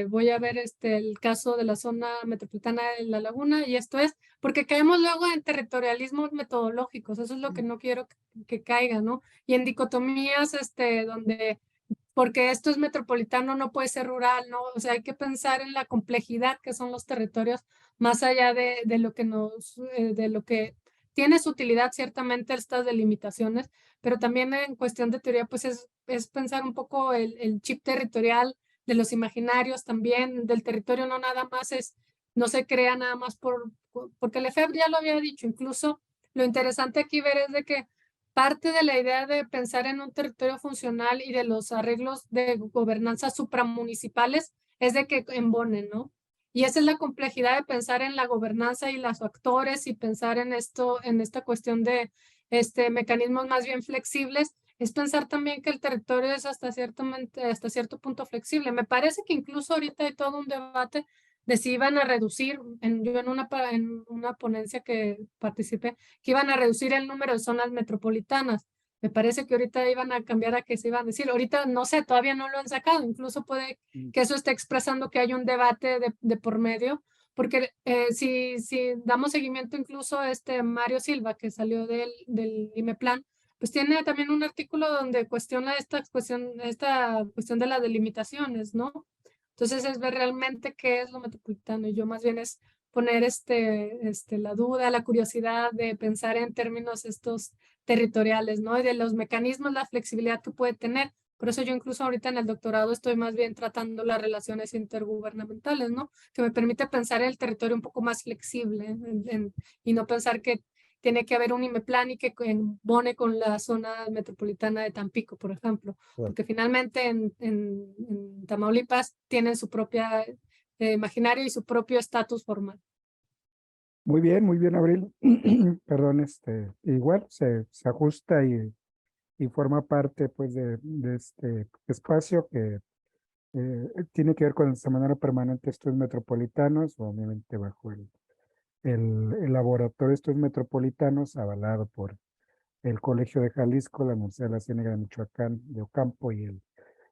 Speaker 2: voy a ver el caso de la zona metropolitana de La Laguna y esto es, porque caemos luego en territorialismos metodológicos, eso es lo que no quiero que caiga, ¿no? Y en dicotomías, donde porque esto es metropolitano, no puede ser rural, ¿no? O sea, hay que pensar en la complejidad que son los territorios, más allá de lo que tiene su utilidad ciertamente estas delimitaciones, pero también en cuestión de teoría, pues es pensar un poco el chip territorial de los imaginarios también, del territorio no nada más no se crea nada más porque Lefebvre ya lo había dicho, incluso lo interesante aquí ver es de que parte de la idea de pensar en un territorio funcional y de los arreglos de gobernanza supramunicipales es de que embonen, ¿no? Y esa es la complejidad de pensar en la gobernanza y los actores y pensar en esta cuestión de mecanismos más bien flexibles, es pensar también que el territorio es hasta cierto punto flexible. Me parece que incluso ahorita hay todo un debate de si iban a reducir, yo en una ponencia que participé, que iban a reducir el número de zonas metropolitanas. Me parece que ahorita iban a cambiar a que se iban a decir, ahorita no sé, todavía no lo han sacado, incluso puede que eso esté expresando que hay un debate de por medio, porque si damos seguimiento incluso a Mario Silva, que salió del IMEPLAN, pues tiene también un artículo donde cuestiona esta cuestión de las delimitaciones, ¿no? Entonces es ver realmente qué es lo metropolitano y yo más bien es poner la duda, la curiosidad de pensar en términos estos territoriales, ¿no? Y de los mecanismos, la flexibilidad que puede tener. Por eso yo incluso ahorita en el doctorado estoy más bien tratando las relaciones intergubernamentales, ¿no? Que me permite pensar el territorio un poco más flexible y no pensar que tiene que haber un IMEPLAN y que embone con la zona metropolitana de Tampico, por ejemplo, porque finalmente en Tamaulipas tienen su propia imaginario y su propio estatus formal.
Speaker 1: Muy bien, Abril. Perdón, igual se ajusta y forma parte pues de este espacio que tiene que ver con el Semanario Permanente de Estudios Metropolitanos, obviamente bajo el Laboratorio de Estudios Metropolitanos, avalado por el Colegio de Jalisco, la Universidad de la Ciénega de Michoacán de Ocampo y el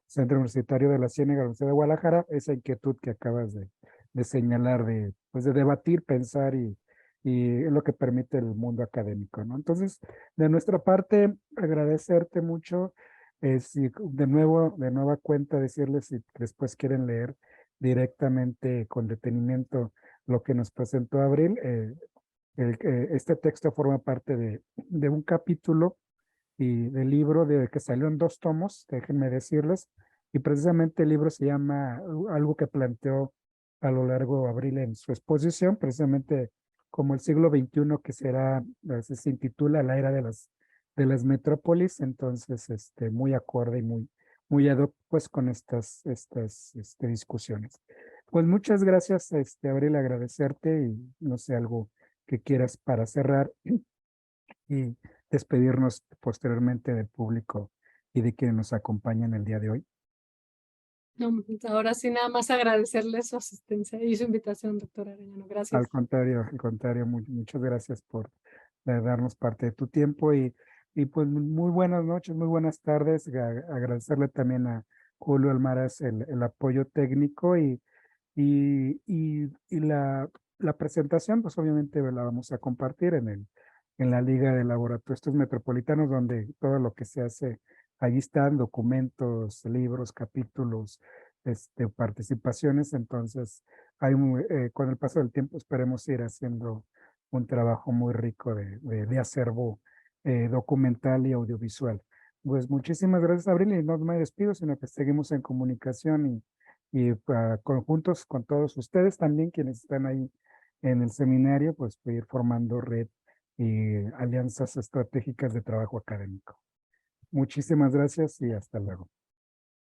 Speaker 1: Centro Universitario de la Ciénega de la Universidad de Guadalajara, esa inquietud que acabas de señalar, pues de debatir, pensar y es lo que permite el mundo académico, ¿no? Entonces, de nuestra parte, agradecerte mucho. Si de nueva cuenta, decirles si después quieren leer directamente con detenimiento lo que nos presentó Abril. Este texto forma parte de un capítulo y del libro que salió en 2 tomos, déjenme decirles, y precisamente el libro se llama algo que planteó a lo largo de Abril en su exposición, precisamente como el siglo XXI que será, se intitula La Era de las Metrópolis, entonces muy acorde y muy ad hoc pues con estas discusiones. Pues muchas gracias, Abril, agradecerte y no sé, algo que quieras para cerrar y despedirnos posteriormente del público y de quienes nos acompañan el día de hoy.
Speaker 2: No, pues ahora sí, nada más agradecerle su asistencia y su invitación, doctora Arellano. Gracias.
Speaker 1: Al contrario, muchas gracias por darnos parte de tu tiempo y pues muy buenas noches, muy buenas tardes. Agradecerle también a Julio Almaraz el apoyo técnico y la presentación, pues obviamente la vamos a compartir en la Liga de Laboratorios Metropolitanos, donde todo lo que se hace, allí están documentos, libros, capítulos, participaciones. Entonces, con el paso del tiempo esperemos ir haciendo un trabajo muy rico de acervo documental y audiovisual. Pues muchísimas gracias, Abril, y no me despido, sino que seguimos en comunicación y conjuntos con todos ustedes también, quienes están ahí en el seminario, pues ir formando red y alianzas estratégicas de trabajo académico. Muchísimas gracias y hasta luego.